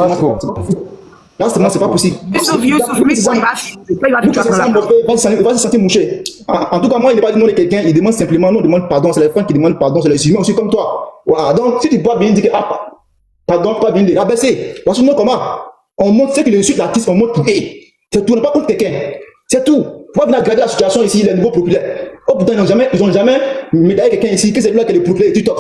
c'est pas possible. Il va se sentir mouché. En tout cas, moi, il n'est pas demandé quelqu'un, il demande simplement, nous, on demande pardon. C'est les femmes qui demandent pardon, c'est les humains aussi comme toi. Voilà, donc si tu dois bien dire que, ah, pardon, pas bien les rabaisser. Parce que nous, comment on montre ce qu'il insulte l'artiste, on montre pour c'est tout, on n'est pas contre quelqu'un. C'est tout. Faut venir aggraver la situation ici, les nouveaux populaires. Oh putain, ils n'ont jamais médaillé quelqu'un ici, que c'est lui-là qui est le populaire et TikTok.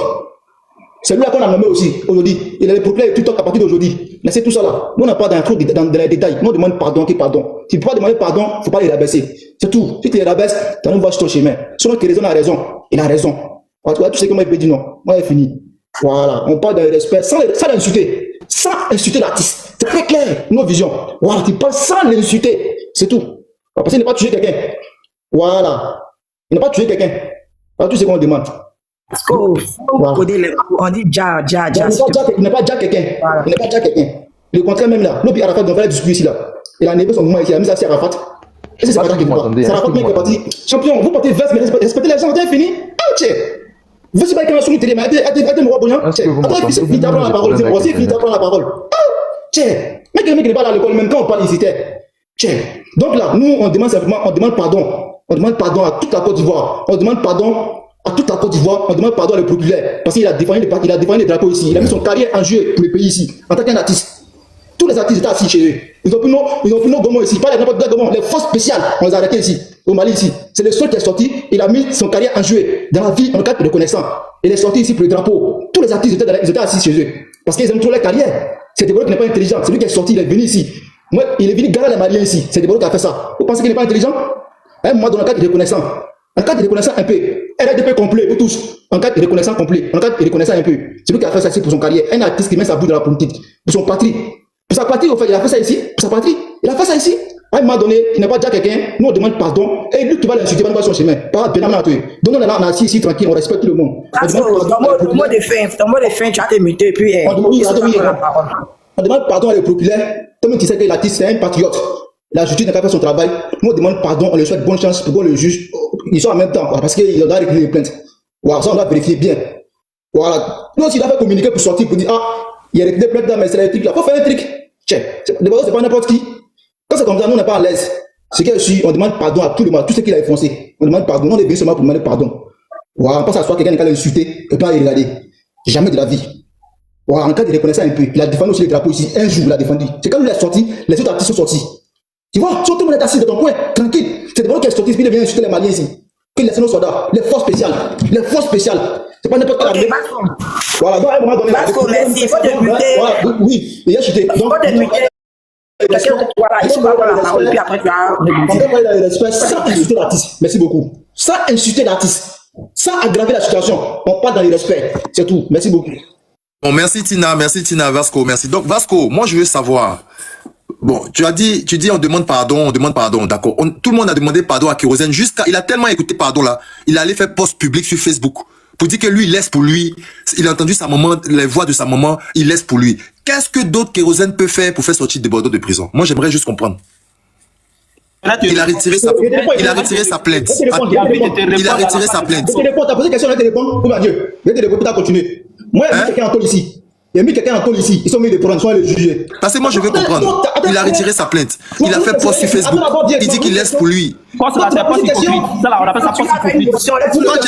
C'est lui-là qu'on a nommé aussi aujourd'hui. Il est le populaire et TikTok à partir d'aujourd'hui. Mais c'est tout ça là. Nous, on n'a pas d'intro dans les détails. Nous, on demande pardon, qui pardon. Si tu ne peux pas demander pardon, il ne faut pas les rabaisser. C'est tout. Si tu les rabaisses, tu vas sur ton chemin. Sinon, que raison a raison. Il a raison. Voilà, tu sais comment il peut dire non. Moi, il est fini. Voilà. On parle d'un respect sans l'insulter. Sans insulter l'artiste. C'est très clair. Nos visions. Voilà. Tu parles sans l'insulter. C'est tout. Parce qu'il n'a pas tué quelqu'un. Voilà. Il n'a pas tué quelqu'un. Voilà tout ce qu'on demande. Parce qu'on dit ja. Il n'est pas déjà quelqu'un. Il n'est pas déjà quelqu'un. Le contraire même là. L'Obi Arafat devrait discuter ici là. Il a névé son mouvement ici. Il a mis ça à Arafat. Et c'est pas ça qui va. C'est Arafat qui est parti. Champion, vous portez veste, mais respectez les gens. C'est fini. Vous savez pas qu'il y a un souris télé, mais arrêtez de me voir. Attends, il t'apprend la parole. C'est aussi il t'apprend la parole. Mais quelqu'un qui n'est pas là à l'école, même quand on parle ici. Donc là, nous, on demande simplement, on demande pardon. On demande pardon à toute la Côte d'Ivoire. On demande pardon à toute la Côte d'Ivoire. On demande pardon à le populaire. Parce qu'il a défendu les drapeaux ici. Il a mis son carrière en jeu pour le pays ici. En tant qu'artiste. Tous les artistes étaient assis chez eux. Ils ont pris nos gommons ici. Pas les n'importe quel gommons. Les forces spéciales, on les a arrêtés ici. Au Mali ici. C'est le seul qui est sorti. Il a mis son carrière en jeu. Dans la vie, en cadre de reconnaissance. Il est sorti ici pour le drapeau. Tous les artistes étaient assis chez eux. Parce qu'ils aiment trop leur carrière. C'est des qui n'est pas intelligent. C'est lui qui est sorti. Il est venu ici. Moi, il est venu garer les Maliens ici. C'est des qui a fait ça. Vous pensez qu'il n'est pas intelligent? Moi, dans le cadre de reconnaissance. En cas de reconnaissance un peu, RDP complet, vous tous, en cas de reconnaissance complet, en cas de reconnaissance un peu, c'est lui qui a fait ça ici pour son carrière, un artiste qui met sa boue dans la politique, pour son patrie, pour sa patrie, au fait, il a fait ça ici, pour sa patrie, il a fait ça ici, à un moment donné, il n'est pas déjà quelqu'un, nous on demande pardon, et lui qui va l'insulter, va nous voir son chemin, pas Benjamin Atoé. Donc on est là, on est assis ici tranquille, on respecte tout le monde. Ton mot de fin, tu as te muter, puis on demande pardon à les populaires, comme tu sais que l'artiste c'est un patriote. La justice n'a pas fait son travail. Nous, on demande pardon, on lui souhaite bonne chance pour qu'on le juge. Ils sont en même temps, parce qu'il doit régler les plaintes. Voilà, ça, on doit vérifier bien. Voilà. Nous aussi, il a fait communiquer pour sortir, pour dire, ah, il y a des plaintes là, mais c'est les trucs là. Faut faire un truc. Tiens, d'abord, c'est pas n'importe qui. Quand c'est comme ça, nous, on n'est pas à l'aise. Ce qu'il y a aussi, on demande pardon à tout le monde, tout ce qu'il a enfoncé. On demande pardon. On est bien seulement pour demander pardon. Voilà, on pense à soi, quelqu'un qui a insulté, et pas y regarder. Jamais de la vie. Voilà, en cas de reconnaissance un peu. Il a défendu aussi les drapeaux ici. Un jour, il a défendu. C'est quand il est sorti, les autres artistes sont sortis. Tu vois, tout le monde est assis dans ton coin, tranquille. C'est des gens qui sont sortis, puis ils viennent insulter les Maliens ici. Que laissent nos soldats, les forces spéciales. Les forces spéciales. C'est pas n'importe quelle. Voilà, donc à un moment donné. Vasco, merci, il faut te buter. Voilà, oui, il a chuté. Il faut te buter. Voilà, il faut pas avoir la parole, puis après tu as. On doit parler dans le respect sans insulter l'artiste. Merci beaucoup. Sans insulter l'artiste. Sans aggraver la situation. On parle dans le respect. C'est tout. Merci beaucoup. Bon, merci Tina, Vasco, merci. Donc Vasco, moi je veux savoir. Bon, tu dis on demande pardon, d'accord. Tout le monde a demandé pardon à Kérosène il a tellement écouté pardon là, il allait faire post public sur Facebook pour dire que lui, il laisse pour lui. Il a entendu sa maman, les voix de sa maman, il laisse pour lui. Qu'est-ce que d'autres Kérosène peut faire pour faire sortir de Bordeaux de prison? Moi, j'aimerais juste comprendre. Il a retiré sa plainte. Il a retiré sa plainte. Je te réponds, t'as posé une question, je te réponds. Oh mon Dieu, je te réponds, tu as continué. Moi, il y a mis quelqu'un en tôle ici. Il y a mis quelqu'un en tôle ici. Ils sont mis de prendre, ils sont allés juger. Parce que moi, je veux comprendre. Il a retiré sa plainte. Il a fait post sur Facebook. Il dit qu'il laisse pour lui. Quoi, ça, c'est pas hypocrite. Ça, là, on appelle ça poste hypocrite.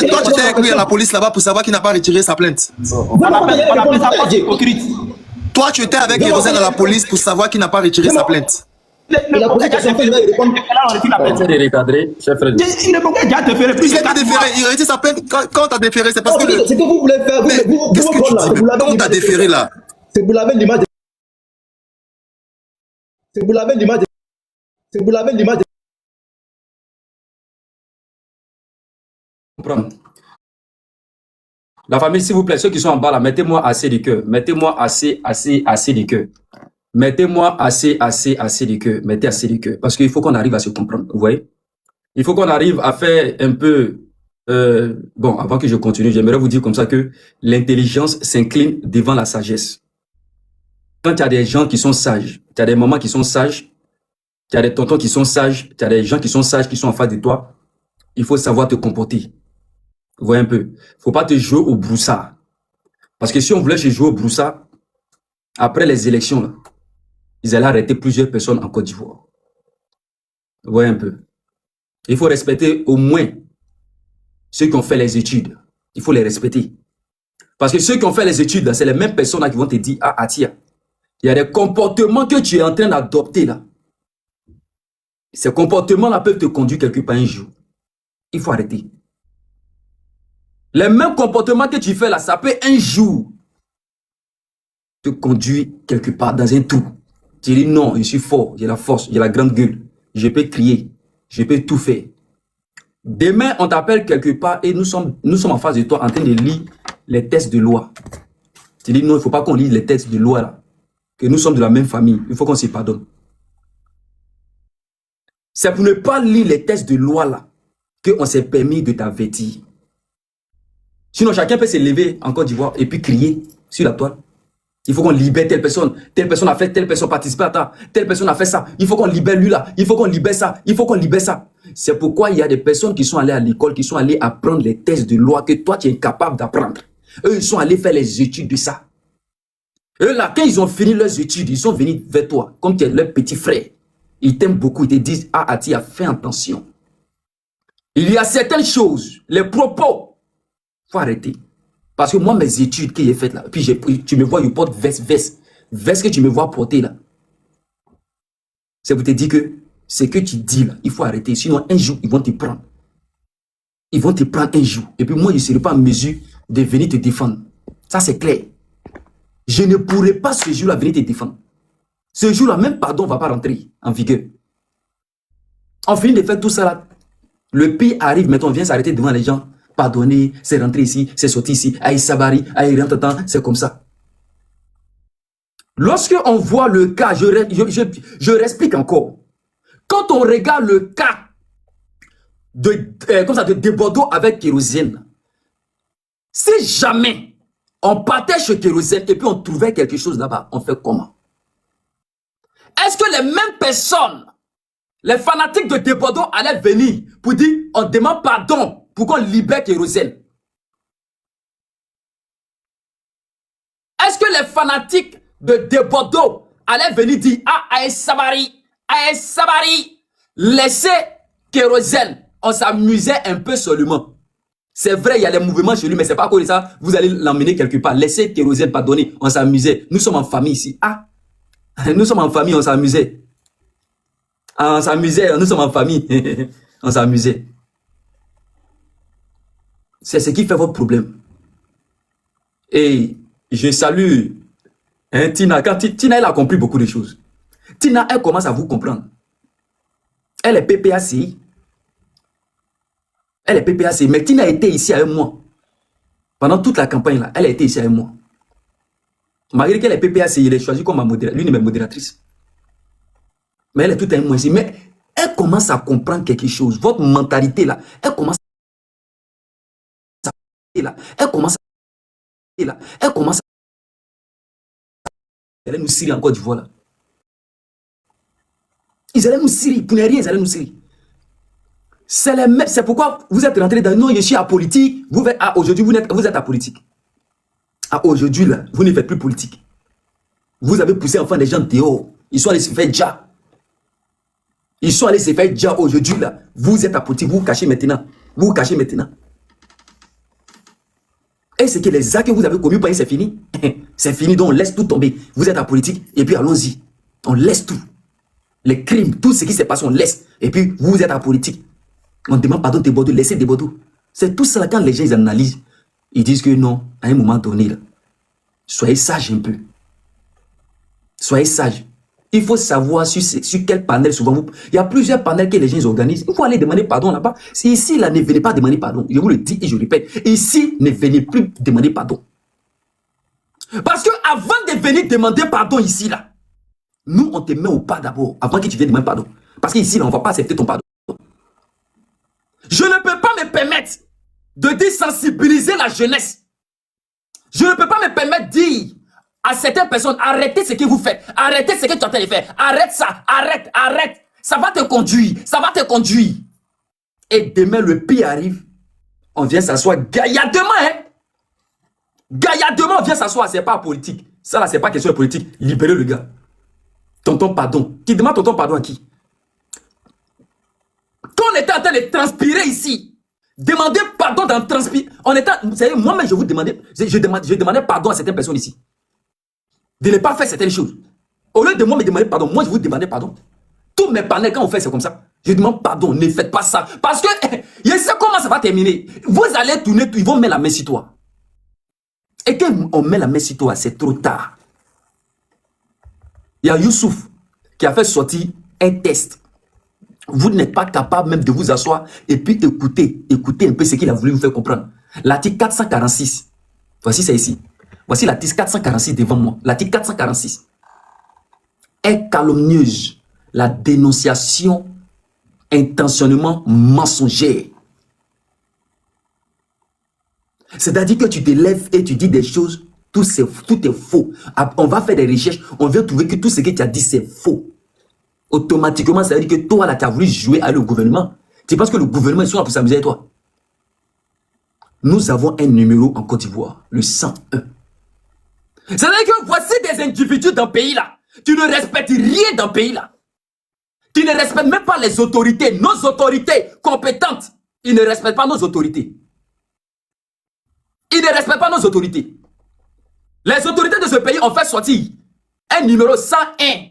Toi, tu t'es inclus à la police là-bas pour savoir qu'il n'a pas retiré sa plainte. On appelle ça poste hypocrite. Toi, tu étais avec Kérosène à la police pour savoir qu'il n'a pas retiré sa plainte. Il a posé une question, il va répondre. de recadrer, chef frère. Il ne peut pas déférer plus Il de a 4 mois. déféré. Il a retiré sa plainte. Quand t'as déféré, c'est parce que... C'est que vous voulez faire. Mais qu'est-ce que tu dis? Quand t'as déféré là, C'est pour laver l'image. C'est pour laver l'image. C'est pour laver l'image. Comprendre. La famille, s'il vous plaît, ceux qui sont en bas là, mettez-moi assez de cœur. Mettez-moi assez de cœur. Mettez-moi assez de cœur. Mettez assez de cœur. Parce qu'il faut qu'on arrive à se comprendre. Vous voyez? Il faut qu'on arrive à faire un peu... bon, avant que je continue, j'aimerais vous dire comme ça que l'intelligence s'incline devant la sagesse. Quand il y a des gens qui sont sages, il y a des mamans qui sont sages, il y a des tontons qui sont sages, il y a des gens qui sont sages qui sont en face de toi, il faut savoir te comporter. Vous voyez un peu? Faut pas te jouer au broussard. Parce que si on voulait se jouer au broussard, après les élections, là, ils allaient arrêter plusieurs personnes en Côte d'Ivoire. Vous voyez un peu? Il faut respecter au moins ceux qui ont fait les études. Il faut les respecter. Parce que ceux qui ont fait les études, c'est les mêmes personnes là, qui vont te dire, ah, Atia, il y a des comportements que tu es en train d'adopter là. Ces comportements-là peuvent te conduire quelque part un jour. Il faut arrêter. Les mêmes comportements que tu fais là, ça peut un jour te conduire quelque part dans un trou. Tu dis non, je suis fort, j'ai la force, j'ai la grande gueule. Je peux crier, je peux tout faire. Demain, on t'appelle quelque part et nous sommes en face de toi en train de lire les textes de loi. Tu dis non, il ne faut pas qu'on lise les textes de loi là. Que nous sommes de la même famille, il faut qu'on s'y pardonne. C'est pour ne pas lire les textes de loi là qu'on s'est permis de t'avertir. Sinon, chacun peut se lever en Côte d'Ivoire et puis crier sur la toile. Il faut qu'on libère telle personne a fait, telle personne participe à ça, telle personne a fait ça, il faut qu'on libère lui là, il faut qu'on libère ça, il faut qu'on libère ça. C'est pourquoi il y a des personnes qui sont allées à l'école, qui sont allées apprendre les textes de loi que toi tu es incapable d'apprendre. Eux, ils sont allés faire les études de ça. Eux là, quand ils ont fini leurs études, ils sont venus vers toi, comme tu es leur petit frère. Ils t'aiment beaucoup, ils te disent, ah Atia, fais attention. Il y a certaines choses, les propos, faut arrêter. Parce que moi, mes études que j'ai faites là, puis tu me vois, je porte veste que tu me vois porter là. C'est pour te dire que ce que tu dis là, il faut arrêter. Sinon, un jour, ils vont te prendre. Ils vont te prendre un jour. Et puis moi, je ne serai pas en mesure de venir te défendre. Ça, c'est clair. Je ne pourrai pas ce jour-là venir te défendre. Ce jour-là, même pardon ne va pas rentrer en vigueur. On finit de faire tout ça là. Le pays arrive, maintenant on vient s'arrêter devant les gens. Pardonner, c'est rentré ici, c'est sorti ici. Aïe Sabari, aïe rentre-temps, c'est comme ça. Lorsque on voit le cas, je réexplique encore. Quand on regarde le cas de Bordeaux avec Kérosène, si jamais on partait chez Kérosène et puis on trouvait quelque chose là-bas, on fait comment? Est-ce que les mêmes personnes, les fanatiques de Bordeaux allaient venir pour dire on demande pardon pour qu'on libère Kérosène? Est-ce que les fanatiques de Bordeaux allaient venir dire ah, Aïe Sabari, laissez Kérosène, on s'amusait un peu seulement. C'est vrai, il y a les mouvements chez lui, mais c'est pas à cause de ça, vous allez l'emmener quelque part. Laissez Kérosène pardonner, on s'amusait. Nous sommes en famille ici. Ah, nous sommes en famille, on s'amusait. Ah, on s'amusait, nous sommes en famille. On s'amusait. C'est ce qui fait votre problème. Et je salue Tina. Quand Tina, elle a compris beaucoup de choses. Tina, elle commence à vous comprendre. Elle est PPACI. Elle est PPACI. Mais Tina était ici avec moi. Pendant toute la campagne, là, elle a été ici avec moi. Malgré qu'elle est PPACI, il est choisi comme ma modératrice, l'une de mes modératrices. Mais elle est tout un mois ici. Mais elle commence à comprendre quelque chose. Votre mentalité, là, elle commence à là, elle commence elle allait nous cirer en Côte d'Ivoire là. Ils allaient nous cirer, pour ne rien, ils allaient nous cirer. C'est pourquoi vous êtes rentré dans non, je suis apolitique. Aujourd'hui, vous êtes apolitique. Aujourd'hui, là, vous ne faites plus politique. Vous avez poussé enfin des gens dehors. Ils sont allés se faire déjà. Ils sont allés se faire déjà aujourd'hui, là. Vous êtes apolitique, vous vous cachez maintenant. Vous vous cachez maintenant. Et c'est que les actes que vous avez commis, c'est fini. C'est fini, donc on laisse tout tomber. Vous êtes apolitique, et puis allons-y. On laisse tout. Les crimes, tout ce qui s'est passé, on laisse. Et puis, vous êtes apolitique. On demande pardon des Bordeaux, laissez des Bordeaux. C'est tout ça quand les gens ils analysent. Ils disent que non, à un moment donné, là, soyez sage un peu. Soyez sage. Il faut savoir sur quel panel souvent vous... Il y a plusieurs panels que les gens organisent. Il faut aller demander pardon là-bas. Si ici, là, ne venez pas demander pardon. Je vous le dis et je répète. Ici, ne venez plus demander pardon. Parce que avant de venir demander pardon ici, là, nous, on te met au pas d'abord, avant que tu viennes demander pardon. Parce qu'ici, là, on ne va pas accepter ton pardon. Je ne peux pas me permettre de désensibiliser la jeunesse. Je ne peux pas me permettre de dire à certaines personnes, arrêtez ce que vous faites, arrêtez ce que tu es en train de faire, arrête ça, arrête, ça va te conduire, Et demain, le pire arrive, on vient s'asseoir gaillardement, hein. Gaillardement, on vient s'asseoir, c'est pas politique. Ça là, c'est pas question de politique, libérez le gars. Tonton pardon, qui demande tonton pardon à qui? Quand on était en train de transpirer ici, demander pardon dans transpirer, vous savez, moi-même je vous demandais, je demandais pardon à certaines personnes ici. De ne pas faire certaines choses. Au lieu de moi me demander pardon, moi je vous demandais pardon. Tous mes panels, quand on fait c'est comme ça, je demande pardon, ne faites pas ça. Parce que, je sais comment ça va terminer. Vous allez tourner, ils vont mettre la main sur toi. Et quand on met la main sur toi, c'est trop tard. Il y a Youssouf qui a fait sortir un test. Vous n'êtes pas capable même de vous asseoir et puis écouter un peu ce qu'il a voulu vous faire comprendre. L'article 446, voici ça ici. Voici l'article 446 devant moi. L'article 446 est calomnieuse. La dénonciation intentionnement mensongère. C'est-à-dire que tu te lèves et tu dis des choses, tout est faux. On va faire des recherches, on vient trouver que tout ce que tu as dit c'est faux. Automatiquement, ça veut dire que toi, là, tu as voulu jouer à le gouvernement. Tu penses que le gouvernement est là pour s'amuser avec toi. Nous avons un numéro en Côte d'Ivoire, le 101. C'est-à-dire que voici des individus dans le pays là. Tu ne respectes rien dans le pays là. Tu ne respectes même pas les autorités, nos autorités compétentes. Ils ne respectent pas nos autorités. Ils ne respectent pas nos autorités. Les autorités de ce pays ont fait sortir un numéro 101.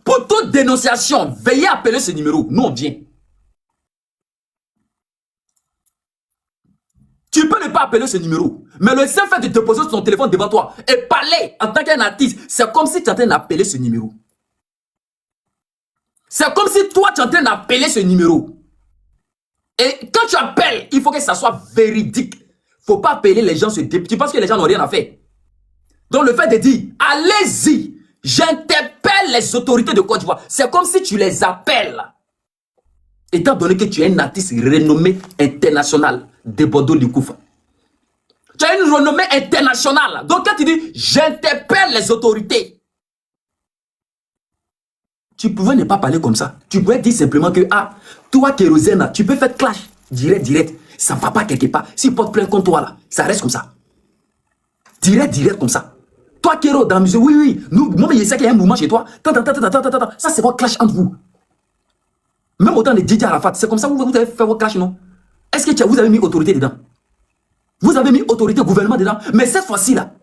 Pour toute dénonciation, veuillez appeler ce numéro. Nous, on vient. Tu peux ne pas appeler ce numéro. Mais le seul fait de te poser ton téléphone devant toi et parler en tant qu'un artiste, c'est comme si tu es en train d'appeler ce numéro. C'est comme si toi, tu es en train d'appeler ce numéro. Et quand tu appelles, il faut que ça soit véridique. Il ne faut pas appeler les gens. Tu penses que les gens n'ont rien à faire. Donc le fait de dire, allez-y, j'interpelle les autorités de Côte d'Ivoire. C'est comme si tu les appelles. Étant donné que tu es un artiste renommé international de Bordeaux Likoufa. Tu as une renommée internationale. Donc quand tu dis, j'interpelle les autorités. Tu pouvais ne pas parler comme ça. Tu pouvais dire simplement que, ah, toi Kérosène, tu peux faire clash. Direct. Ça ne va pas quelque part. S'il porte plainte contre toi là, ça reste comme ça. Direct comme ça. Toi Kéro, dans la musique, oui. Moi, je sais qu'il y a un mouvement chez toi. Ça, c'est votre clash entre vous. Même autant de DJ Arafat, c'est comme ça que vous avez fait votre clash, non? Est-ce que vous avez mis autorité dedans? Vous avez mis autorité gouvernement dedans? Mais cette fois-ci là,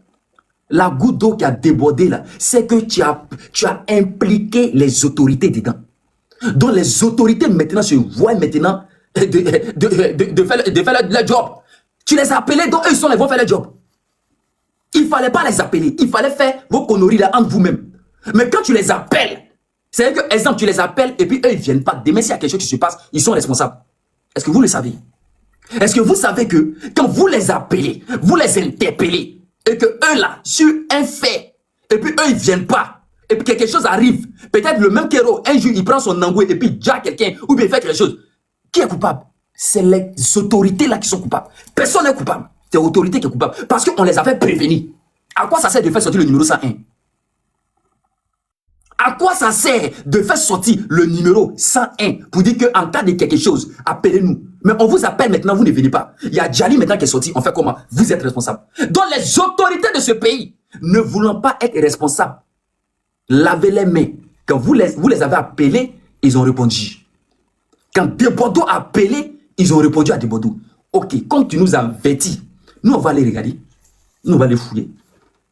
la goutte d'eau qui a débordé là, c'est que tu as impliqué les autorités dedans. Donc les autorités maintenant se voient maintenant de faire leur job. Tu les as appelés, donc eux ils vont faire leur job. Il ne fallait pas les appeler, il fallait faire vos conneries là entre vous-même. Mais quand tu les appelles, c'est-à-dire que, exemple, tu les appelles et puis eux ils ne viennent pas. Demain s'il y a quelque chose qui se passe, ils sont responsables. Est-ce que vous le savez? Est-ce que vous savez que quand vous les appelez, vous les interpellez, et que eux là, sur un fait, et puis eux ils viennent pas, et puis quelque chose arrive, peut-être le même Kéro, un jour il prend son angoué et puis il jack quelqu'un, ou bien il fait quelque chose, qui est coupable? c'est les autorités là qui sont coupables. Personne n'est coupable. C'est l'autorité qui est coupable. Parce qu'on les avait prévenus. À quoi ça sert de faire sortir le numéro 101? À quoi ça sert de faire sortir le numéro 101 pour dire qu'en cas de quelque chose, appelez-nous. Mais on vous appelle maintenant, vous ne venez pas. Il y a Djali maintenant qui est sorti. On fait comment? Vous êtes responsable. Donc les autorités de ce pays, ne voulant pas être responsables, lavez les mains. Quand vous les avez appelés, ils ont répondu. Quand Desbordeaux a appelé, ils ont répondu à Desbordeaux. Ok, comme tu nous as avertis, nous on va les regarder. Nous on va les fouiller.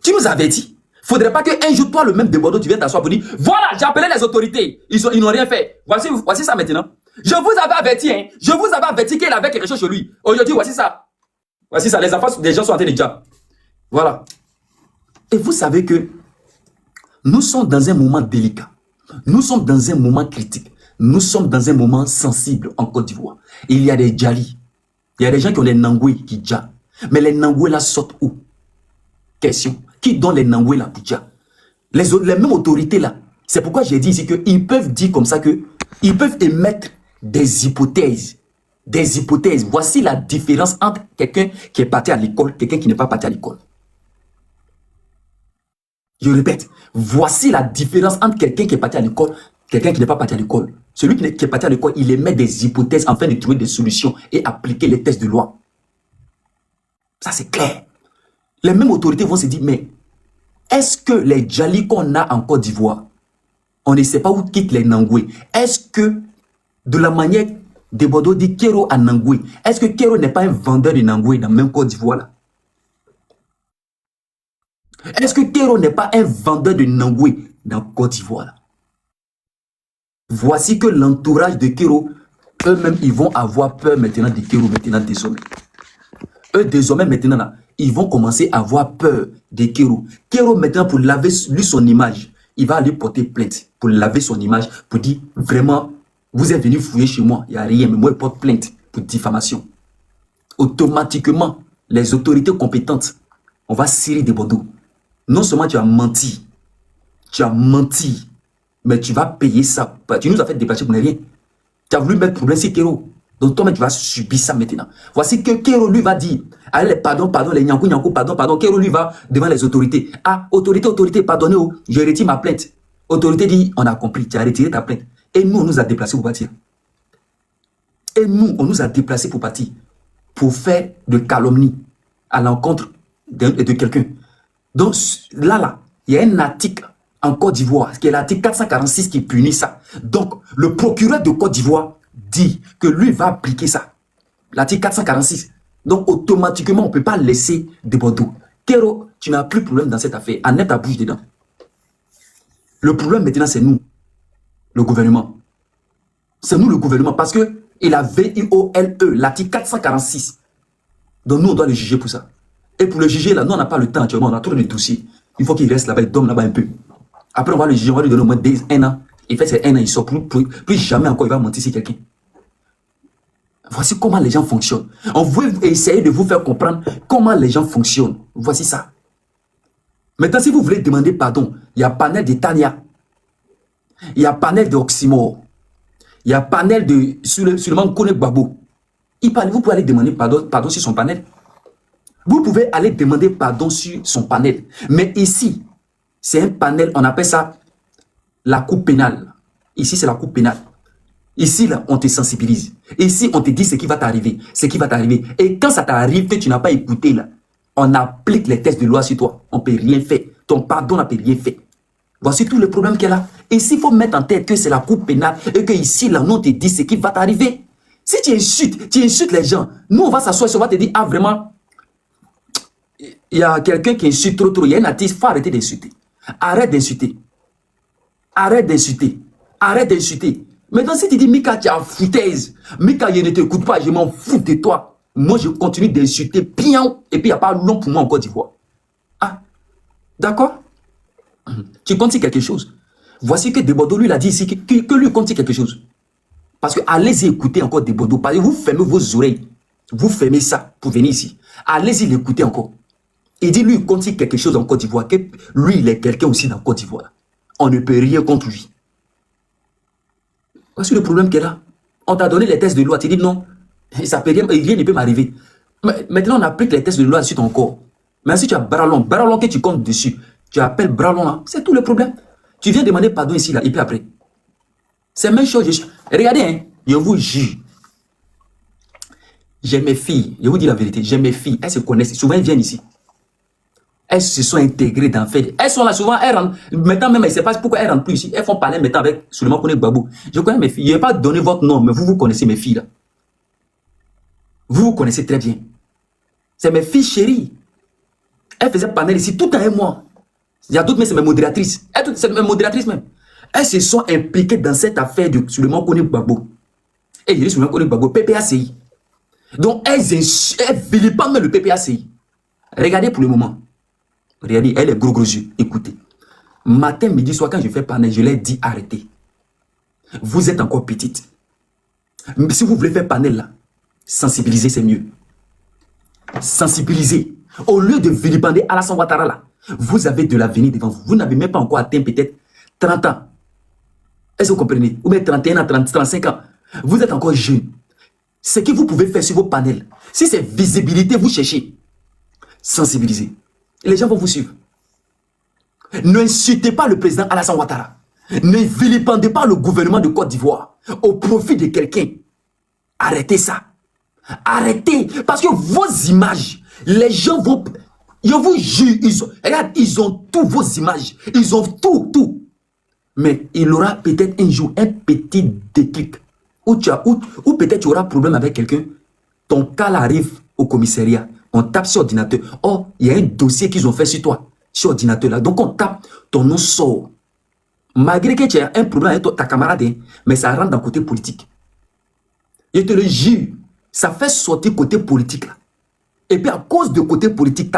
Tu nous as avertis. Faudrait pas qu'un jour, toi, le même Desbordeaux, tu viennes t'asseoir pour dire, voilà, j'ai appelé les autorités. Ils n'ont rien fait. Voici ça maintenant. Je vous avais averti, hein. Je vous avais averti qu'il avait quelque chose chez lui. Aujourd'hui, voici ça. Voici ça. Les enfants des gens sont en train de dire. Voilà. Et vous savez que nous sommes dans un moment délicat. Nous sommes dans un moment critique. Nous sommes dans un moment sensible en Côte d'Ivoire. Il y a des Djali. Il y a des gens qui ont des Nangoué qui dja. Mais les Nangoué là sortent où? Question. Qui donne les Nangoué là pour dja? Les mêmes autorités là. C'est pourquoi j'ai dit ici qu'ils peuvent dire comme ça que ils peuvent émettre des hypothèses. Des hypothèses. Voici la différence entre quelqu'un qui est parti à l'école et quelqu'un qui n'est pas parti à l'école. Je répète, voici la différence entre quelqu'un qui est parti à l'école et quelqu'un qui n'est pas parti à l'école. Celui qui est parti à l'école, il émet des hypothèses afin de trouver des solutions et appliquer les tests de loi. Ça, c'est clair. Les mêmes autorités vont se dire, mais est-ce que les Djali qu'on a en Côte d'Ivoire, on ne sait pas où quittent les Nangoué? Est-ce que, de la manière Desbordeaux dit Kero à Nangoué, est-ce que Kero n'est pas un vendeur de Nangoué dans la même Côte d'Ivoire là? Est-ce que Kero n'est pas un vendeur de Nangoué dans Côte d'Ivoire là? Voici que l'entourage de Kero, eux-mêmes, ils vont avoir peur maintenant de Kero, maintenant désormais. Eux, désormais, maintenant, là, ils vont commencer à avoir peur de Kero. Kero, maintenant, pour laver lui son image, il va aller porter plainte pour laver son image, pour dire, vraiment, vous êtes venu fouiller chez moi, il n'y a rien, mais moi, je porte plainte pour diffamation. Automatiquement, les autorités compétentes, on va cirer Desbordeaux. Non seulement tu as menti, mais tu vas payer ça. Tu nous as fait déplacer pour ne rien. Tu as voulu mettre problème sur Kero. Donc toi-même, tu vas subir ça maintenant. Voici que Kero lui va dire, allez, pardon, les Nyankou, pardon. Kero lui va devant les autorités. Ah, autorité, pardonnez, oh, je retire ma plainte. Autorité dit, on a compris, tu as retiré ta plainte. Et nous, on nous a déplacés pour partir. Et nous, on nous a déplacés pour partir. Pour faire de calomnie à l'encontre de quelqu'un. Donc là, il y a un article en Côte d'Ivoire, qui est l'article 446 qui punit ça. Donc, le procureur de Côte d'Ivoire dit que lui va appliquer ça. L'article 446. Donc, automatiquement, on ne peut pas laisser Desbordeaux. Kero, tu n'as plus de problème dans cette affaire. Enlève ta bouche dedans. Le problème maintenant, c'est nous, le gouvernement. C'est nous, le gouvernement, parce que il a VIOLE, l'article 446. Donc, nous, on doit le juger pour ça. Et pour le juger, là, nous, on n'a pas le temps actuellement, on a trop de dossiers. Il faut qu'il reste là-bas, il dorme là-bas un peu. Après, on va le juger, on va lui donner au moins 1 an. Il fait ces 1 an, il sort plus jamais encore, il va mentir sur quelqu'un. Voici comment les gens fonctionnent. On veut essayer de vous faire comprendre comment les gens fonctionnent. Voici ça. Maintenant, si vous voulez demander pardon, il y a panel de Tania. Il y a panel de Oxymore. Il y a panel de Suleiman Kone Gbagbo. Vous pouvez aller demander pardon sur son panel. Vous pouvez aller demander pardon sur son panel. Mais ici, c'est un panel, on appelle ça la cour pénale. Ici, c'est la cour pénale. Ici, là, on te sensibilise. Ici, on te dit ce qui va t'arriver. Ce qui va t'arriver. Et quand ça t'arrive, que tu n'as pas écouté, là, on applique les tests de loi sur toi. On ne peut rien faire. Ton pardon n'a rien fait. Voici tout le problème qu'il y a là. Ici, il faut mettre en tête que c'est la cour pénale et que ici, là, nous, on te dit ce qui va t'arriver. Si tu insultes les gens, nous, on va s'asseoir, on va te dire, ah, vraiment, il y a quelqu'un qui insulte trop. Il y a un artiste, il faut arrêter d'insulter. Arrête d'insulter. Arrête d'insulter. Arrête d'insulter. Maintenant, si tu dis, Mika, tu as foutaise. Mika, je ne t'écoute pas, je m'en fous de toi. Moi, je continue d'insulter bien. Et puis, il n'y a pas long pour moi en Côte d'Ivoire. Ah, d'accord? Tu comptes quelque chose. Voici que Desbordeaux, lui, il a dit ici que lui compte quelque chose. Parce que allez-y écouter encore Desbordeaux. Parce que vous fermez vos oreilles. Vous fermez ça pour venir ici. Allez-y l'écouter encore. Il dit, lui, il compte quelque chose en Côte d'Ivoire. Que lui, il est quelqu'un aussi dans Côte d'Ivoire. On ne peut rien contre lui. Voici le problème qu'il y a là. On t'a donné les tests de loi. Tu dis non. rien ne peut m'arriver. Maintenant, on applique les tests de loi sur ton corps. Mais si tu as Bralon que tu comptes dessus, tu appelles Bralon là, c'est tout le problème. Tu viens demander pardon ici, là, et puis après. C'est la même chose. Regardez, hein, je vous jure. J'ai mes filles, je vous dis la vérité, j'ai mes filles, elles se connaissent, souvent elles viennent ici. Elles se sont intégrées dans le fait. Elles sont là, souvent, elles rentrent. Maintenant même, elles ne savent pas pourquoi elles rentrent plus ici. Elles font parler maintenant avec Suleiman Kone Gbagbo. Je connais mes filles. Je ne vais pas donner votre nom, mais vous connaissez mes filles là. Vous connaissez très bien. C'est mes filles chéries. Elles faisaient panel ici tout avec moi. Il y a d'autres, mais c'est mes modératrices. C'est mes modératrices même. Elles se sont impliquées dans cette affaire de Suleiman Kone Gbagbo. Et je dis Suleiman Kone Gbagbo, PPACI. Donc elles vilipendent le PPACI. Regardez pour le moment. Regardez, elle est gros yeux. Écoutez. Matin, midi, soir, quand je fais panel, je leur dis arrêtez. Vous êtes encore petite. Mais si vous voulez faire panel là, sensibiliser, c'est mieux. Sensibiliser. Au lieu de vilipender Alassane Ouattara là, vous avez de l'avenir devant vous. Vous n'avez même pas encore atteint peut-être 30 ans. Est-ce que vous comprenez? Ou bien 31 ans, 35 ans. Vous êtes encore jeune. Ce que vous pouvez faire sur vos panels, si c'est visibilité, vous cherchez, sensibiliser. Les gens vont vous suivre. N'insultez pas le président Alassane Ouattara. Ne vilipendez pas le gouvernement de Côte d'Ivoire au profit de quelqu'un. Arrêtez ça. Arrêtez. Parce que vos images, les gens vont... Je vous jure, regarde, ils ont tous vos images. Ils ont tout. Mais il aura peut-être un jour un petit déclic. Ou peut-être tu auras problème avec quelqu'un. Ton cas arrive au commissariat. On tape sur ordinateur. Oh, il y a un dossier qu'ils ont fait sur toi. Sur ordinateur là. Donc on tape, ton nom sort. Malgré que tu as un problème avec ta camarade, hein, mais ça rentre dans le côté politique. Je te le jure, ça fait sortir côté politique là. Et puis à cause de côté politique,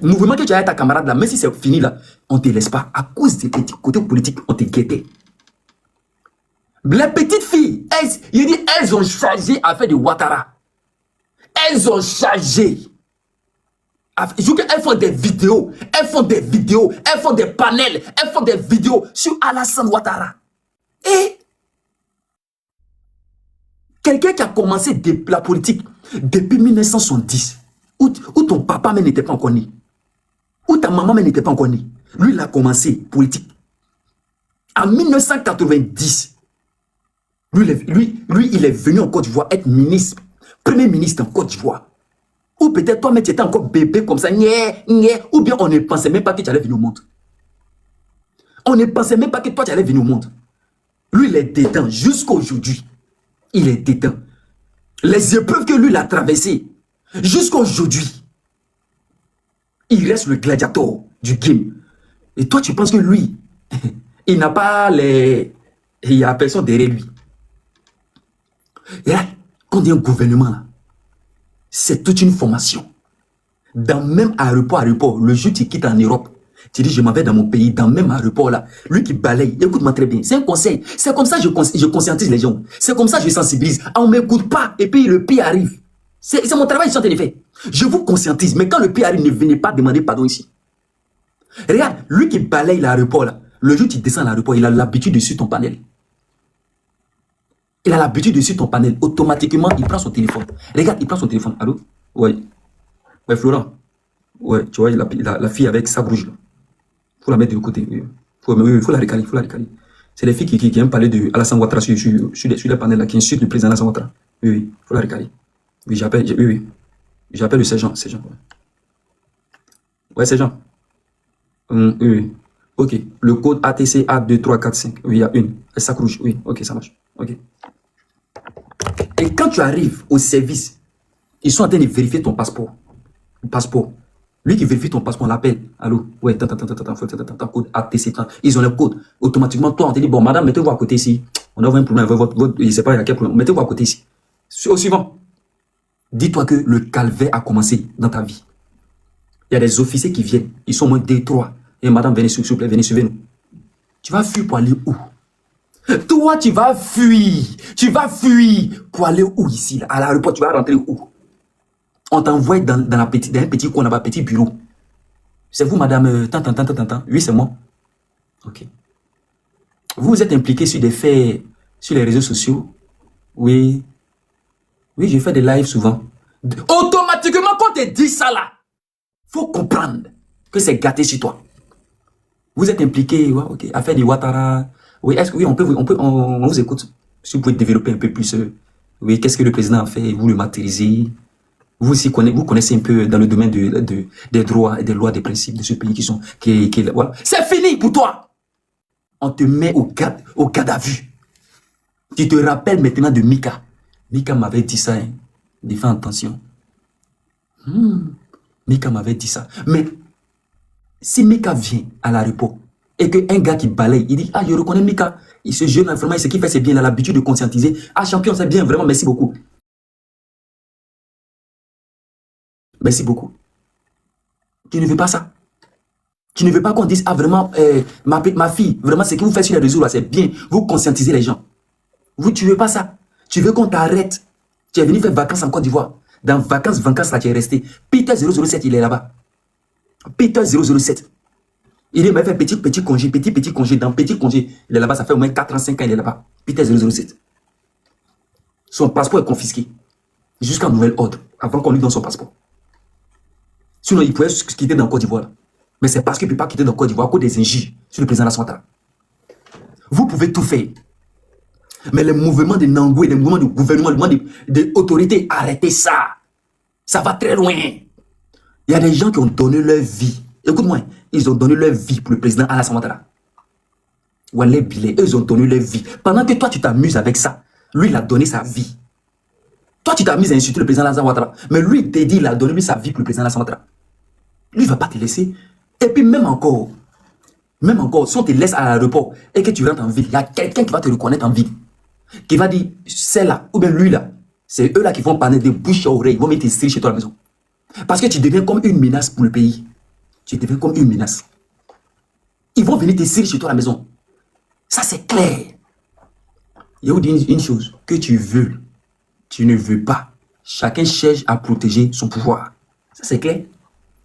le mouvement que tu as avec ta camarade là, même si c'est fini là, on ne te laisse pas. À cause du côté politique, on te guettait. Les petites filles, elles ont chargé à faire de Ouattara. Elles ont chargé. Elles font des vidéos, elles font des panels, elles font des vidéos sur Alassane Ouattara. Et quelqu'un qui a commencé la politique depuis 1970, où ton papa même n'était pas encore né, où ta maman même n'était pas encore née, lui il a commencé politique. En 1990, lui il est venu en Côte d'Ivoire être ministre, premier ministre en Côte d'Ivoire. Ou peut-être toi-même tu étais encore bébé comme ça, ou bien on ne pensait même pas que tu allais venir au monde. On ne pensait même pas que toi tu allais venir au monde. Lui il est dedans jusqu'à aujourd'hui. Il est dedans. Les épreuves que lui il a traversées jusqu'à aujourd'hui, il reste le gladiateur du game. Et toi tu penses que lui, il n'a pas les... Il n'y a personne derrière lui. Et là, quand on dit un gouvernement là, c'est toute une formation. Dans le même aéroport, le jour où tu quittes en Europe, tu dis je m'en vais dans mon pays, dans le même aéroport là, lui qui balaye, écoute-moi très bien, c'est un conseil. C'est comme ça que je conscientise les gens. C'est comme ça que je sensibilise. On ne m'écoute pas et puis le pire arrive. C'est mon travail, je suis en train de faire. Je vous conscientise, mais quand le pire arrive, ne venez pas demander pardon ici. Regarde, lui qui balaye l'aéroport là, le jour où tu descends à l'aéroport, il a l'habitude de suivre ton panel. Il a l'habitude de suivre ton panel. Automatiquement, il prend son téléphone. Regarde, il prend son téléphone. Allô? Oui. Ouais, Florent. Ouais, tu vois, la fille avec sa rouge là. Il faut la mettre de côté. Il faut la recaler. C'est les filles qui aiment parler de Alassane Ouattara sur les panels là, qui insultent le président Alassane Ouattara. Oui, il faut la recaler. Oui, j'appelle le sergent. Ouais, sergent. Oui. Ok. Le code ATC A2345. Oui, il y a une. Elle s'accroche. Oui, ok, ça marche. Ok. Et quand tu arrives au service, ils sont en train de vérifier ton passeport. Lui qui vérifie ton passeport, on l'appelle. Allô? Ouais, code ATC. Ils ont le code. Automatiquement, toi, on te dit, bon, madame, mettez-vous à côté ici. On a un problème avec votre je ne sais pas, il y a quel problème. Mettez-vous à côté ici. Au suivant. Dis-toi que le calvaire a commencé dans ta vie. Il y a des officiers qui viennent. Ils sont moins 2, 3. Et madame, venez s'il vous plaît, venez, suivez-nous. Tu vas fuir pour aller où? Toi, tu vas fuir. Pour aller où ici là? À l'aéroport, tu vas rentrer où? On t'envoie dans un petit coin là-bas, petit bureau. C'est vous, madame, tant. Oui, c'est moi. Ok. Vous êtes impliqué sur des faits sur les réseaux sociaux? Oui. Oui, je fais des lives souvent. Automatiquement, quand tu dis ça là, faut comprendre que c'est gâté sur toi. Vous êtes impliqué, ouais, ok, affaire du Ouattara. Oui, est-ce que oui, on vous écoute. Si vous pouvez développer un peu plus. Oui, qu'est-ce que le président a fait? Vous le maîtrisez. Vous aussi vous connaissez un peu dans le domaine des droits et des lois, des principes de ce pays voilà. C'est fini pour toi. On te met au garde à vue. Tu te rappelles maintenant de Mika. Mika m'avait dit ça, hein. Fais attention. Mika m'avait dit ça. Mais si Mika vient à l'aéroport et qu'un gars qui balaye, il dit, ah, je reconnais Mika. Il se jeune, vraiment, ce qu'il fait, c'est bien. Il a l'habitude de conscientiser. Ah, champion, c'est bien, vraiment, merci beaucoup. Merci beaucoup. Tu ne veux pas ça. Tu ne veux pas qu'on dise, ah, vraiment, ma fille, vraiment, ce que vous faites sur les réseaux, là, c'est bien. Vous conscientisez les gens. Tu ne veux pas ça. Tu veux qu'on t'arrête. Tu es venu faire vacances en Côte d'Ivoire. Dans vacances, là, tu es resté. Peter 007, il est là-bas. Peter 007. Il est fait petit congé, petit congé. Dans petit congé, il est là-bas. Ça fait au moins 4 ans, 5 ans, il est là-bas. Peter 007. Son passeport est confisqué. Jusqu'à nouvel ordre. Avant qu'on lui donne son passeport. Sinon, il pouvait quitter dans Côte d'Ivoire. Mais c'est parce qu'il ne peut pas quitter dans Côte d'Ivoire à cause des injures sur le président Alassane Ouattara. Vous pouvez tout faire. Mais les mouvements de Nangoué, les mouvements du gouvernement, les mouvements de autorité, arrêtez ça. Ça va très loin. Il y a des gens qui ont donné leur vie. Écoute-moi, ils ont donné leur vie pour le président Alassane Ouattara. Wallet Bilé, eux, ils ont donné leur vie. Pendant que toi, tu t'amuses avec ça, lui, il a donné sa vie. Toi, tu t'amuses à insulter le président Alassane Ouattara. Mais lui, il t'a dit, il a donné lui sa vie pour le président Alassane Ouattara. Lui, il ne va pas te laisser. Et puis, même encore, si on te laisse à l'aéroport et que tu rentres en ville, il y a quelqu'un qui va te reconnaître en ville. Qui va dire, c'est là, ou bien lui là, c'est eux là qui vont parler de bouche à oreille, ils vont mettre des cils chez toi à la maison. Parce que tu deviens comme une menace pour le pays. Tu deviens comme une menace. Ils vont venir te cils chez toi à la maison. Ça c'est clair. Je vous dis une chose, que tu veux, tu ne veux pas. Chacun cherche à protéger son pouvoir. Ça c'est clair.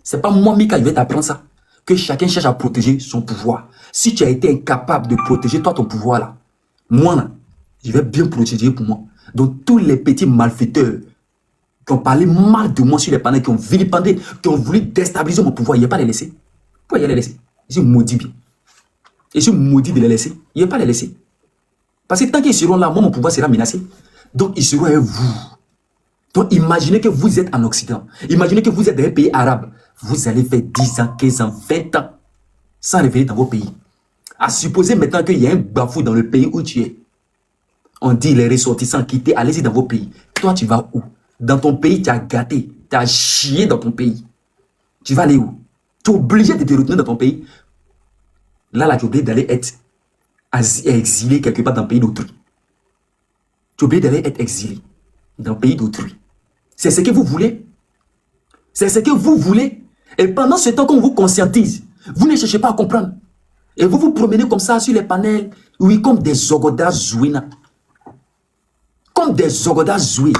C'est pas moi, Mika, je vais t'apprendre ça. Que chacun cherche à protéger son pouvoir. Si tu as été incapable de protéger toi ton pouvoir là, moi là, je vais bien protéger pour moi. Donc tous les petits malfaiteurs qui ont parlé mal de moi sur les panneaux, qui ont vilipendé, qui ont voulu déstabiliser mon pouvoir, il n'y a pas les laisser. Pourquoi il y a les laisser? Je suis maudit bien. Je suis maudit de les laisser. Il n'y a pas les laisser. Parce que tant qu'ils seront là, moi mon pouvoir sera menacé. Donc ils seront avec vous. Donc imaginez que vous êtes en Occident. Imaginez que vous êtes dans un pays arabe. Vous allez faire 10 ans, 15 ans, 20 ans sans revenir dans vos pays. À supposer maintenant qu'il y a un bafou dans le pays où tu es. On dit les ressortissants quittez, allez-y dans vos pays. Toi, tu vas où? Dans ton pays, tu as gâté, tu as chié dans ton pays. Tu vas aller où? Tu es obligé de te retourner dans ton pays. Là, tu es obligé d'aller être exilé quelque part dans le pays d'autrui. Tu es obligé d'aller être exilé dans le pays d'autrui. C'est ce que vous voulez. C'est ce que vous voulez. Et pendant ce temps qu'on vous conscientise, vous ne cherchez pas à comprendre. Et vous vous promenez comme ça sur les panels, oui, comme des zogodas zouina. Comme des zogodas zoués.